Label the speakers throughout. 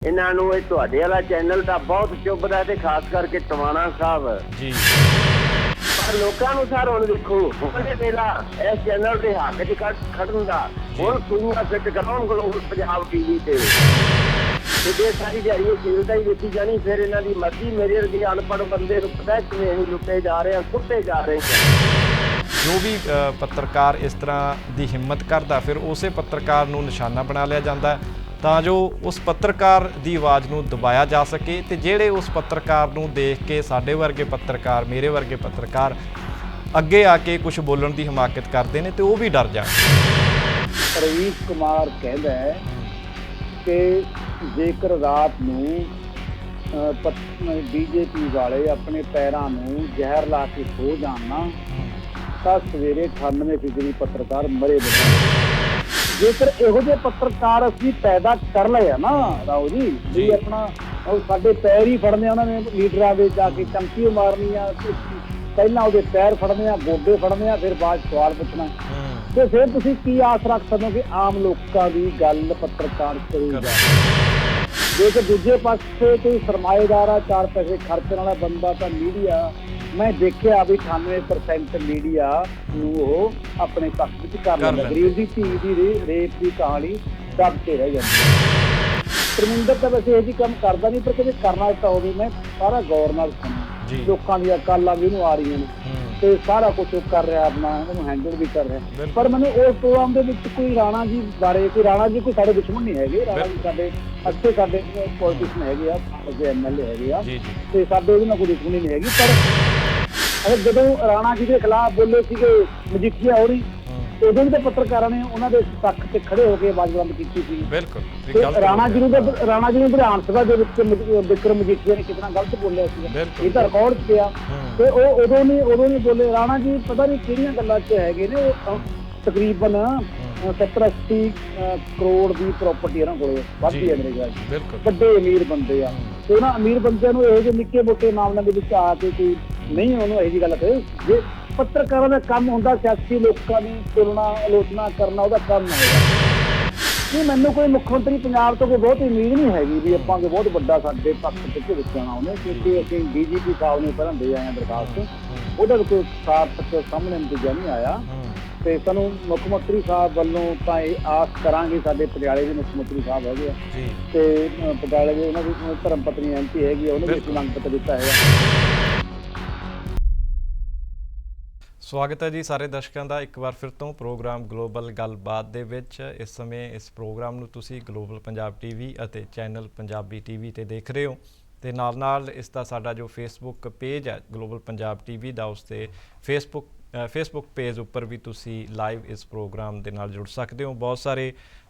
Speaker 1: ਇਹਨਾਂ ਨੂੰ ਇਹ ਤੁਹਾਡੇ ਵਾਲਾ ਚੈਨਲ ਤਾਂ ਬਹੁਤ ਚੁੱਭਦਾ ਤੇ ਖਾਸ ਕਰਕੇ ਟਵਾਣਾ ਸਾਹਿਬ
Speaker 2: ਜੀ।
Speaker 1: ਪਰ ਲੋਕਾਂ ਨੂੰ ਸਰ ਹੁਣ ਦੇਖੋ ਉਹਦੇ ਵੇਲਾ ਇਸ ਚੈਨਲ ਦੇ ਹੱਕ 'ਚ ਖੜਨ ਦਾ ਹੁਣ ਸੂਈਆਂ ਫਿੱਟ ਕਰਾਉਣ ਗਲੋਬਲ ਪੰਜਾਬ ਟੀਵੀ ਤੇ ਜੇ ਸਾਰੀ ਦਿਹਾੜੀ ਇਹ ਖੇਲਦਾ ਹੀ ਵੇਖੀ ਜਾਣੀ ਫਿਰ ਇਹਨਾਂ ਦੀ ਮਰਜ਼ੀ। ਮੇਰੇ ਵਰਗੇ ਅਨਪੜ੍ਹ ਬੰਦੇ ਨੂੰ ਪਤਾ ਕਿਵੇਂ ਅਸੀਂ ਲੁੱਟੇ ਜਾ ਰਹੇ ਹਾਂ, ਸੁੱਟੇ ਜਾ ਰਹੇ ਹਾਂ।
Speaker 2: ਜੋ ਵੀ ਪੱਤਰਕਾਰ ਇਸ ਤਰ੍ਹਾਂ ਦੀ ਹਿੰਮਤ ਕਰਦਾ ਫਿਰ ਉਸੇ ਪੱਤਰਕਾਰ ਨੂੰ ਨਿਸ਼ਾਨਾ ਬਣਾ ਲਿਆ ਜਾਂਦਾ ਤਾਂ ਜੋ ਉਸ ਪੱਤਰਕਾਰ ਦੀ ਆਵਾਜ਼ ਨੂੰ ਦਬਾਇਆ ਜਾ ਸਕੇ ਤੇ ਜਿਹੜੇ ਉਸ ਪੱਤਰਕਾਰ ਨੂੰ ਦੇਖ ਕੇ ਸਾਡੇ ਵਰਗੇ ਪੱਤਰਕਾਰ, ਮੇਰੇ ਵਰਗੇ ਪੱਤਰਕਾਰ ਅੱਗੇ ਆ ਕੇ ਕੁਝ ਬੋਲਣ ਦੀ ਹਿਮਾਕਤ ਕਰਦੇ ਨੇ ਤੇ ਉਹ ਵੀ ਡਰ ਜਾਣ।
Speaker 3: ਰਵੀਸ਼ ਕੁਮਾਰ ਕਹਿੰਦਾ ਹੈ ਕਿ ਜੇਕਰ ਰਾਤ ਨੂੰ ਬੀਜੇਪੀ ਵਾਲੇ ਆਪਣੇ ਪੈਰਾਂ ਨੂੰ ਜ਼ਹਿਰ ਲਾ ਕੇ ਸੋ ਜਾਣ ਨਾ ਤਾਂ ਸਵੇਰੇ 98% ਪੱਤਰਕਾਰ ਮਰੇ ਬਣੇ। ਜੇਕਰ ਇਹੋ ਜਿਹੇ ਪੱਤਰਕਾਰ ਅਸੀਂ ਪੈਦਾ ਕਰ ਲਏ ਆ ਨਾ ਰਾਓ ਜੀ, ਵੀ ਆਪਣਾ ਸਾਡੇ ਪੈਰ ਹੀ ਫੜਨੇ, ਉਹਨਾਂ ਨੇ ਲੀਡਰਾਂ ਦੇ ਜਾ ਕੇ ਚਮਕੀ ਮਾਰਨੀ ਆ, ਪਹਿਲਾਂ ਉਹਦੇ ਪੈਰ ਫੜਨੇ ਆ, ਗੋਡੇ ਫੜਨੇ ਆ, ਫਿਰ ਬਾਅਦ ਸਵਾਲ ਪੁੱਛਣਾ ਤੇ ਫਿਰ ਤੁਸੀਂ ਕੀ ਆਸ ਰੱਖ ਸਕਦੇ ਹੋ ਕਿ ਆਮ ਲੋਕਾਂ ਦੀ ਗੱਲ ਪੱਤਰਕਾਰ ਕਰੂਗਾ। ਜੇਕਰ ਦੂਜੇ ਪਾਸੇ ਕੋਈ ਸਰਮਾਏਦਾਰ ਆ, 4 ਪੈਸੇ ਖਰਚਣ ਵਾਲਾ ਬੰਦਾ ਤਾਂ ਮੀਡੀਆ, ਮੈਂ ਦੇਖਿਆ ਵੀ 98% ਮੀਡੀਆ ਨੂੰ ਉਹ ਆਪਣੇ ਪੱਖ ਵਿੱਚ ਕਰ ਲੈਂਦਾ। ਗਰੀਬ ਦੀ ਧੀ ਦੀ ਰੇਪ ਦੀ ਕਹਾਣੀ ਦੱਬ ਕੇ ਰਹਿ ਜਾਂਦੀ। ਧਰਮਿੰਦਰ ਤਾਂ ਵੈਸੇ ਇਹ ਜੀ ਕੰਮ ਕਰਦਾ ਨਹੀਂ, ਪਰ ਕਦੇ ਕਰਨਾ ਤਾਂ ਹੋਵੇ ਮੈਂ ਸਾਰਾ ਗੌਰ ਨਾਲ ਸੁਣਿਆ। ਲੋਕਾਂ ਦੀਆਂ ਕਾਲਾਂ ਵੀ ਉਹਨੂੰ ਆ ਰਹੀਆਂ ਨੇ ਤੇ ਸਾਰਾ ਕੁਝ ਕਰ ਰਿਹਾ, ਆਪਣਾ ਉਹਨੂੰ ਹੈਂਡਲ ਵੀ ਕਰ ਰਿਹਾ। ਪਰ ਮੈਨੂੰ ਉਸ ਪ੍ਰੋਗਰਾਮ ਦੇ ਵਿੱਚ ਕੋਈ ਰਾਣਾ ਜੀ ਬਾਰੇ, ਕੋਈ ਰਾਣਾ ਜੀ ਕੋਈ ਸਾਡੇ ਦੁਸ਼ਮਣ ਨਹੀਂ ਹੈਗੇ। ਰਾਣਾ ਜੀ ਸਾਡੇ ਅੱਛੇ ਸਾਡੇ ਪੋਲੀਟੀਸ਼ੀਅਨ ਹੈਗੇ ਆ, ਅੱਗੇ MLA ਹੈਗੇ ਆ ਤੇ ਸਾਡੇ ਉਹਦੇ ਨਾਲ ਕੋਈ ਦੁਸ਼ਮਣੀ ਨਹੀਂ ਹੈਗੀ। ਪਰ ਜਦੋਂ ਰਾਣਾ ਜੀ ਦੇ ਖਿਲਾਫ ਬੋਲੇ ਸੀਗੇ ਮਜੀਠੀਆ ਹੋਰੀ, ਉਦੋਂ ਵੀ ਤਾਂ ਪੱਤਰਕਾਰਾਂ ਨੇ ਉਹਨਾਂ ਦੇ ਪੱਖ ਤੇ ਖੜੇ ਹੋ ਕੇ ਆਵਾਜ਼ ਬੁਲੰਦ ਕੀਤੀ ਸੀ। ਬਿਲਕੁਲ ਰਾਣਾ ਜੀ ਨੂੰ ਵਿਧਾਨ ਸਭਾ ਦੇ ਵਿੱਚ ਬਿਕਰਮ ਮਜੀਠੀਆ ਨੇ ਕਿਤਨਾ ਗਲਤ ਬੋਲਿਆ ਸੀ, ਇਹ ਤਾਂ ਰਿਕਾਰਡ 'ਚ ਪਿਆ। ਤੇ ਉਹ ਉਦੋਂ ਨਹੀਂ ਬੋਲੇ। ਰਾਣਾ ਜੀ ਪਤਾ ਨਹੀਂ ਕਿਹੜੀਆਂ ਗੱਲਾਂ 'ਚ ਹੈਗੇ ਨੇ। ਉਹ ਤਕਰੀਬਨ 70-80 ਕਰੋੜ ਦੀ ਪ੍ਰਾਪਰਟੀ ਇਹਨਾਂ ਕੋਲ ਵੱਧਦੀ ਹੈ ਮੇਰੇ ਖਿਆਲ 'ਚ। ਵੱਡੇ ਅਮੀਰ ਬੰਦੇ ਆ ਤੇ ਉਹਨਾਂ ਅਮੀਰ ਬੰਦਿਆਂ ਨੂੰ ਇਹੋ ਜਿਹੇ ਨਿੱਕੇ ਮੋਟੇ ਮਾਮਲਿਆਂ ਦੇ ਵਿੱਚ ਆ ਕੇ ਕੋਈ ਨਹੀਂ ਉਹਨੂੰ ਇਹੋ ਜਿਹੀ ਗੱਲ ਕਹੇ। ਜੇ ਪੱਤਰਕਾਰਾਂ ਦਾ ਕੰਮ ਹੁੰਦਾ ਸਿਆਸੀ ਲੋਕਾਂ ਦੀ ਤੁਲਨਾ ਆਲੋਚਨਾ ਕਰਨਾ, ਉਹਦਾ ਕੰਮ ਹੈਗਾ। ਨਹੀਂ, ਮੈਨੂੰ ਕੋਈ ਮੁੱਖ ਮੰਤਰੀ ਪੰਜਾਬ ਤੋਂ ਕੋਈ ਬਹੁਤ ਉਮੀਦ ਨਹੀਂ ਹੈਗੀ ਵੀ ਆਪਾਂ ਬਹੁਤ ਵੱਡਾ ਸਾਡੇ ਪੱਖ ਤੇ ਭੁਗਤ ਜਾਣਾ ਉਹਨੇ, ਕਿਉਂਕਿ ਅਸੀਂ DGP ਸਾਹਿਬ ਨੂੰ ਪਹਿਲਾਂ ਦੇ ਆਏ ਹਾਂ ਦਰਖਾਸਤ, ਉਹਦਾ ਵੀ ਕੋਈ ਸਾਰਥਕ ਸਾਹਮਣੇ ਨਤੀਜਾ ਨਹੀਂ ਆਇਆ। ਤੇ ਸਾਨੂੰ ਮੁੱਖ ਮੰਤਰੀ ਸਾਹਿਬ ਵੱਲੋਂ ਤਾਂ ਇਹ ਆਸ ਕਰਾਂਗੇ, ਸਾਡੇ ਪਟਿਆਲੇ ਦੇ ਮੁੱਖ ਮੰਤਰੀ ਸਾਹਿਬ ਹੈਗੇ ਆ ਤੇ ਪਟਿਆਲੇ ਦੇ ਉਹਨਾਂ ਦੀ ਧਰਮ ਪਤਨੀ MP ਹੈਗੀ ਆ, ਉਹਨੇ ਵੀ ਮੰਗ ਪੱਤਰ ਦਿੱਤਾ ਹੈਗਾ।
Speaker 2: ਸਵਾਗਤ ਹੈ ਜੀ ਸਾਰੇ ਦਰਸ਼ਕਾਂ ਦਾ ਇੱਕ ਵਾਰ ਫਿਰ ਤੋਂ ਪ੍ਰੋਗਰਾਮ ਗਲੋਬਲ ਗੱਲਬਾਤ ਦੇ ਵਿੱਚ। ਇਸ ਸਮੇਂ ਇਸ ਪ੍ਰੋਗਰਾਮ ਨੂੰ ਤੁਸੀਂ ਗਲੋਬਲ ਪੰਜਾਬ TV ਅਤੇ ਚੈਨਲ ਪੰਜਾਬੀ TV ਤੇ ਦੇਖ ਰਹੇ ਹੋ ਤੇ ਨਾਲ ਇਸ ਦਾ ਸਾਡਾ ਜੋ ਫੇਸਬੁੱਕ ਪੇਜ ਹੈ ਗਲੋਬਲ ਪੰਜਾਬ TV ਦਾ, ਉਸ 'ਤੇ ਫੇਸਬੁੱਕ ਪੇਜ ਉੱਪਰ ਵੀ ਤੁਸੀਂ ਲਾਈਵ ਇਸ ਪ੍ਰੋਗਰਾਮ ਦੇ ਨਾਲ ਜੁੜ ਸਕਦੇ ਹੋ। ਬਹੁਤ ਸਾਰੇ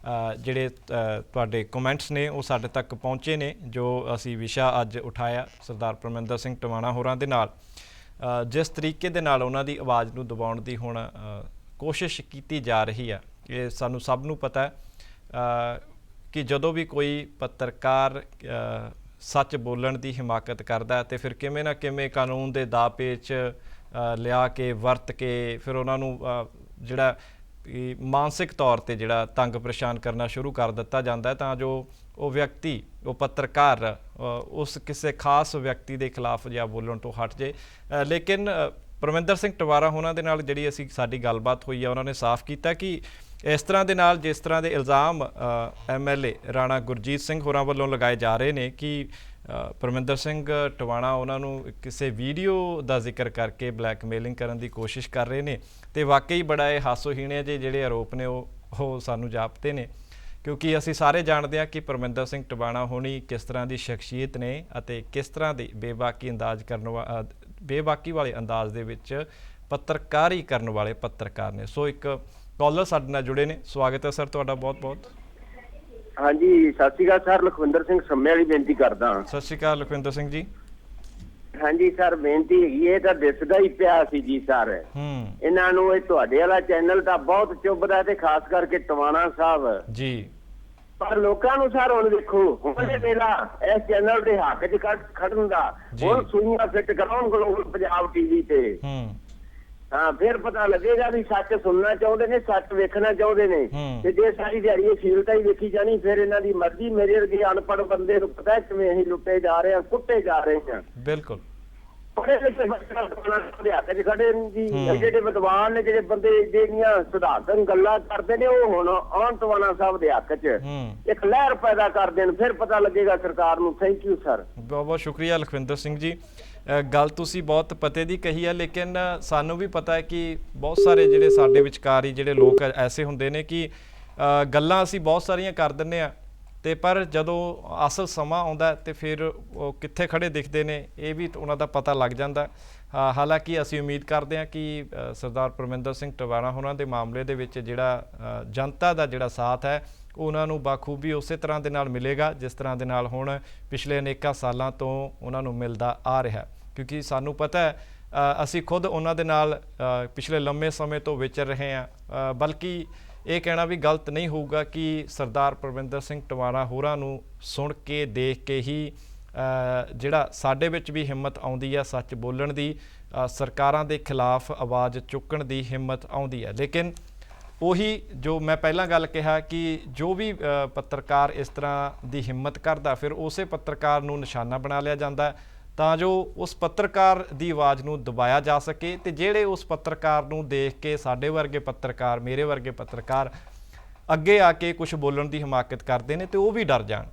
Speaker 2: ਜਿਹੜੇ ਤੁਹਾਡੇ ਕਮੈਂਟਸ ਨੇ ਉਹ ਸਾਡੇ ਤੱਕ ਪਹੁੰਚੇ ਨੇ, ਜੋ ਅਸੀਂ ਵਿਸ਼ਾ ਅੱਜ ਉਠਾਇਆ ਸਰਦਾਰ ਪਰਮਿੰਦਰ ਸਿੰਘ ਟਵਾਣਾ ਹੋਰਾਂ ਦੇ ਨਾਲ, ਜਿਸ ਤਰੀਕੇ ਦੇ ਨਾਲ ਉਹਨਾਂ ਦੀ ਆਵਾਜ਼ ਨੂੰ ਦਬਾਉਣ ਦੀ ਹੁਣ ਕੋਸ਼ਿਸ਼ ਕੀਤੀ ਜਾ ਰਹੀ ਹੈ। ਇਹ ਸਾਨੂੰ ਸਭ ਨੂੰ ਪਤਾ ਹੈ ਕਿ ਜਦੋਂ ਵੀ ਕੋਈ ਪੱਤਰਕਾਰ ਸੱਚ ਬੋਲਣ ਦੀ ਹਿਮਾਕਤ ਕਰਦਾ ਤੇ ਫਿਰ ਕਿਵੇਂ ਨਾ ਕਿਵੇਂ ਕਾਨੂੰਨ ਦੇ ਦਾਅ ਪੇਚ ਲਿਆ ਕੇ ਵਰਤ ਕੇ ਫਿਰ ਉਹਨਾਂ ਨੂੰ ਜਿਹੜਾ ਮਾਨਸਿਕ ਤੌਰ ਤੇ ਜਿਹੜਾ ਤੰਗ ਪਰੇਸ਼ਾਨ ਕਰਨਾ ਸ਼ੁਰੂ ਕਰ ਦਿੱਤਾ ਜਾਂਦਾ ਤਾਂ ਜੋ ਉਹ ਵਿਅਕਤੀ, ਉਹ ਪੱਤਰਕਾਰ ਉਸ ਕਿਸੇ ਖਾਸ ਵਿਅਕਤੀ ਦੇ ਖਿਲਾਫ ਜਾਂ ਬੋਲਣ ਤੋਂ ਹਟ ਜੇ। ਲੇਕਿਨ ਪਰਮਿੰਦਰ ਸਿੰਘ ਟਵਾਣਾ ਉਹਨਾਂ ਦੇ ਨਾਲ ਜਿਹੜੀ ਸਾਡੀ ਗੱਲਬਾਤ ਹੋਈ ਆ, ਉਹਨਾਂ ਨੇ ਸਾਫ਼ ਕੀਤਾ ਕਿ ਇਸ ਤਰ੍ਹਾਂ ਦੇ ਨਾਲ ਜਿਸ ਤਰ੍ਹਾਂ ਦੇ ਇਲਜ਼ਾਮ MLA ਰਾਣਾ ਗੁਰਜੀਤ ਸਿੰਘ ਹੋਰਾਂ ਵੱਲੋਂ ਲਗਾਏ ਜਾ ਰਹੇ ਨੇ ਕਿ ਪਰਮਿੰਦਰ ਸਿੰਘ ਟਵਾਣਾ ਉਹਨਾਂ ਨੂੰ ਕਿਸੇ ਵੀਡੀਓ ਦਾ ਜ਼ਿਕਰ ਕਰਕੇ ਬਲੈਕਮੇਲਿੰਗ ਕਰਨ ਦੀ ਕੋਸ਼ਿਸ਼ ਕਰ ਰਹੇ ਨੇ ਤੇ ਵਾਕਈ ਬੜਾ ਇਹ ਹਾਸੋਹੀਣ ਹੈ ਜਿਹੜੇ ਆਰੋਪ ਨੇ ਉਹ ਸਾਨੂੰ ਜਾਪਦੇ ਨੇ, ਕਿਉਂਕਿ ਅਸੀਂ ਸਾਰੇ ਜਾਣਦੇ ਹਾਂ ਕਿ ਪਰਮਿੰਦਰ ਸਿੰਘ ਟਵਾਣਾ ਹੋਣੀ ਕਿਸ ਤਰ੍ਹਾਂ ਦੀ ਸ਼ਖਸੀਅਤ ਨੇ ਅਤੇ ਕਿਸ ਤਰ੍ਹਾਂ ਦੀ ਬੇਬਾਕੀ ਵਾਲੇ ਅੰਦਾਜ਼ ਦੇ ਵਿੱਚ ਪੱਤਰਕਾਰੀ ਕਰਨ ਵਾਲੇ ਪੱਤਰਕਾਰ ਨੇ। ਸੋ ਇੱਕ ਕਾਲਰ ਸਾਡੇ ਨਾਲ ਜੁੜੇ ਨੇ, ਸਵਾਗਤ ਹੈ ਸਰ ਤੁਹਾਡਾ ਬਹੁਤ-ਬਹੁਤ।
Speaker 1: ਹਾਂਜੀ, ਸਤਿ ਸ਼੍ਰੀ ਅਕਾਲ ਸਰ। ਲਖਵਿੰਦਰ ਸਿੰਘ ਸੰਮੇ ਵਾਲੀ ਬੇਨਤੀ ਕਰਦਾ।
Speaker 2: ਸਤਿ ਸ਼੍ਰੀ ਅਕਾਲ ਲਖਵਿੰਦਰ ਸਿੰਘ ਜੀ।
Speaker 1: ਹਾਂਜੀ ਸਰ, ਬੇਨਤੀ ਹੈਗੀ, ਇਹ ਤਾਂ ਦਿਸਦਾ ਹੀ ਪਿਆ ਸੀ ਜੀ ਸਰ, ਇਹਨਾਂ ਨੂੰ ਇਹ ਤੁਹਾਡੇ ਵਾਲਾ ਚੈਨਲ ਤਾਂ ਬਹੁਤ ਚੁੱਭਦਾ ਤੇ ਖਾਸ ਕਰਕੇ ਟਵਾਣਾ ਸਾਹਿਬ ਜੀ। ਪਰ ਲੋਕਾਂ ਨੂੰ ਸਰ ਹੁਣ ਦੇਖੋ ਉਹਦੇ ਵੇਲਾ ਇਸ ਚੈਨਲ ਦੇ ਹੱਕ 'ਚ ਖੜਨ ਦਾ ਹੁਣ ਸੂਈਆਂ ਫਿੱਟ ਕਰਾਉਣ ਗਲੋਬਲ ਪੰਜਾਬ TV ਤੇ ਹਾਂ ਫਿਰ ਪਤਾ ਲੱਗੇਗਾ ਵੀ ਸੱਚ ਸੁਣਨਾ ਚਾਹੁੰਦੇ ਨੇ, ਸੱਚ ਵੇਖਣਾ ਚਾਹੁੰਦੇ ਨੇ। ਤੇ ਜੇ ਸਾਰੀ ਦਿਹਾੜੀ ਇਹ ਸ਼ੀਲਤਾ ਹੀ ਵੇਖੀ ਜਾਣੀ, ਫਿਰ ਇਹਨਾਂ ਦੀ ਮਰਜ਼ੀ। ਮੇਰੇ ਵਰਗੇ ਅਨਪੜ੍ਹ ਬੰਦੇ ਨੂੰ ਪਤਾ ਕਿਵੇਂ ਅਸੀਂ ਲੁੱਟੇ ਜਾ ਰਹੇ ਹਾਂ, ਕੁੱਟੇ ਜਾ ਰਹੇ ਹਾਂ।
Speaker 2: ਬਿਲਕੁਲ
Speaker 1: ਪੜ੍ਹੇ ਲਿਖੇ ਦੇ ਹੱਥ 'ਚ ਖੜੇ ਜੀ, ਜਿਹੜੇ ਵਿਦਵਾਨ ਨੇ, ਜਿਹੜੇ ਬੰਦੇ ਜਿਹੜੀਆਂ ਸੁਧਾਰਨ ਗੱਲਾਂ ਕਰਦੇ ਨੇ, ਉਹ ਹੁਣ ਆਉਣ ਟਵਾਣਾ ਸਾਹਿਬ ਦੇ ਹੱਕ 'ਚ ਇੱਕ ਲਹਿਰ ਪੈਦਾ ਕਰ ਦੇਣ, ਫਿਰ ਪਤਾ ਲੱਗੇਗਾ ਸਰਕਾਰ ਨੂੰ। Thank you sir.
Speaker 2: ਬਹੁਤ ਬਹੁਤ ਸ਼ੁਕਰੀਆ ਲਖਵਿੰਦਰ ਸਿੰਘ ਜੀ। ਗੱਲ ਤੁਸੀਂ ਬਹੁਤ ਪਤੇ ਦੀ ਕਹੀ ਹੈ, ਲੇਕਿਨ ਸਾਨੂੰ ਵੀ ਪਤਾ ਹੈ ਕਿ ਬਹੁਤ ਸਾਰੇ ਜਿਹੜੇ ਸਾਡੇ ਵਿਚਕਾਰ ਹੀ ਜਿਹੜੇ ਲੋਕ ਐਸੇ ਹੁੰਦੇ ਨੇ ਕਿ ਗੱਲਾਂ ਅਸੀਂ ਬਹੁਤ ਸਾਰੀਆਂ ਕਰ ਦਿੰਦੇ ਹਾਂ, ਤੇ ਪਰ ਜਦੋਂ ਅਸਲ ਸਮਾਂ ਆਉਂਦਾ ਤੇ ਫਿਰ ਉਹ ਕਿੱਥੇ ਖੜੇ ਦਿਖਦੇ ਨੇ ਇਹ ਵੀ ਉਹਨਾਂ ਦਾ ਪਤਾ ਲੱਗ ਜਾਂਦਾ। ਹਾਲਾਂਕਿ ਅਸੀਂ ਉਮੀਦ ਕਰਦੇ ਹਾਂ ਕਿ ਸਰਦਾਰ ਪਰਮਿੰਦਰ ਸਿੰਘ ਟਿਵਾਣਾ ਹੋਰਾਂ ਦੇ ਮਾਮਲੇ ਦੇ ਵਿੱਚ ਜਿਹੜਾ ਜਨਤਾ ਦਾ ਜਿਹੜਾ ਸਾਥ ਹੈ ਉਹਨਾਂ ਨੂੰ ਬਾਖੂਬੀ ਉਸੇ ਤਰ੍ਹਾਂ ਦੇ ਨਾਲ ਮਿਲੇਗਾ ਜਿਸ ਤਰ੍ਹਾਂ ਦੇ ਨਾਲ ਹੁਣ ਪਿਛਲੇ ਅਨੇਕਾਂ ਸਾਲਾਂ ਤੋਂ ਉਹਨਾਂ ਨੂੰ ਮਿਲਦਾ ਆ ਰਿਹਾ। ਕਿਉਂਕਿ ਸਾਨੂੰ ਪਤਾ ਹੈ, ਅਸੀਂ ਖੁਦ ਉਹਨਾਂ ਦੇ ਨਾਲ ਪਿਛਲੇ ਲੰਮੇ ਸਮੇਂ ਤੋਂ ਵਿਚਰ ਰਹੇ ਹਾਂ। ਬਲਕਿ ਇਹ ਕਹਿਣਾ ਵੀ ਗਲਤ ਨਹੀਂ ਹੋਊਗਾ ਕਿ ਸਰਦਾਰ ਪਰਮਿੰਦਰ ਸਿੰਘ ਟਿਵਾਣਾ ਹੋਰਾਂ ਨੂੰ ਸੁਣ ਕੇ ਦੇਖ ਕੇ ਹੀ ਜਿਹੜਾ ਸਾਡੇ ਵਿੱਚ ਵੀ ਹਿੰਮਤ ਆਉਂਦੀ ਹੈ ਸੱਚ ਬੋਲਣ ਦੀ, ਸਰਕਾਰਾਂ ਦੇ ਖਿਲਾਫ ਆਵਾਜ਼ ਚੁੱਕਣ ਦੀ ਹਿੰਮਤ ਆਉਂਦੀ ਹੈ। ਲੇਕਿਨ ਉਹੀ ਜੋ ਮੈਂ ਪਹਿਲਾਂ ਗੱਲ ਕਿਹਾ ਕਿ ਜੋ ਵੀ ਪੱਤਰਕਾਰ ਇਸ ਤਰ੍ਹਾਂ ਦੀ ਹਿੰਮਤ ਕਰਦਾ, ਫਿਰ ਉਸੇ ਪੱਤਰਕਾਰ ਨੂੰ ਨਿਸ਼ਾਨਾ ਬਣਾ ਲਿਆ ਜਾਂਦਾ ਤਾਂ ਜੋ ਉਸ ਪੱਤਰਕਾਰ ਦੀ ਆਵਾਜ਼ ਨੂੰ ਦਬਾਇਆ ਜਾ ਸਕੇ। ਤੇ ਜਿਹੜੇ ਉਸ ਪੱਤਰਕਾਰ ਨੂੰ ਦੇਖ ਕੇ ਸਾਡੇ ਵਰਗੇ ਪੱਤਰਕਾਰ, ਮੇਰੇ ਵਰਗੇ ਪੱਤਰਕਾਰ ਅੱਗੇ ਆ ਕੇ ਕੁਝ ਬੋਲਣ ਦੀ ਹਿਮਾਕਤ ਕਰਦੇ ਨੇ ਤੇ ਉਹ ਵੀ ਡਰ ਜਾਣ।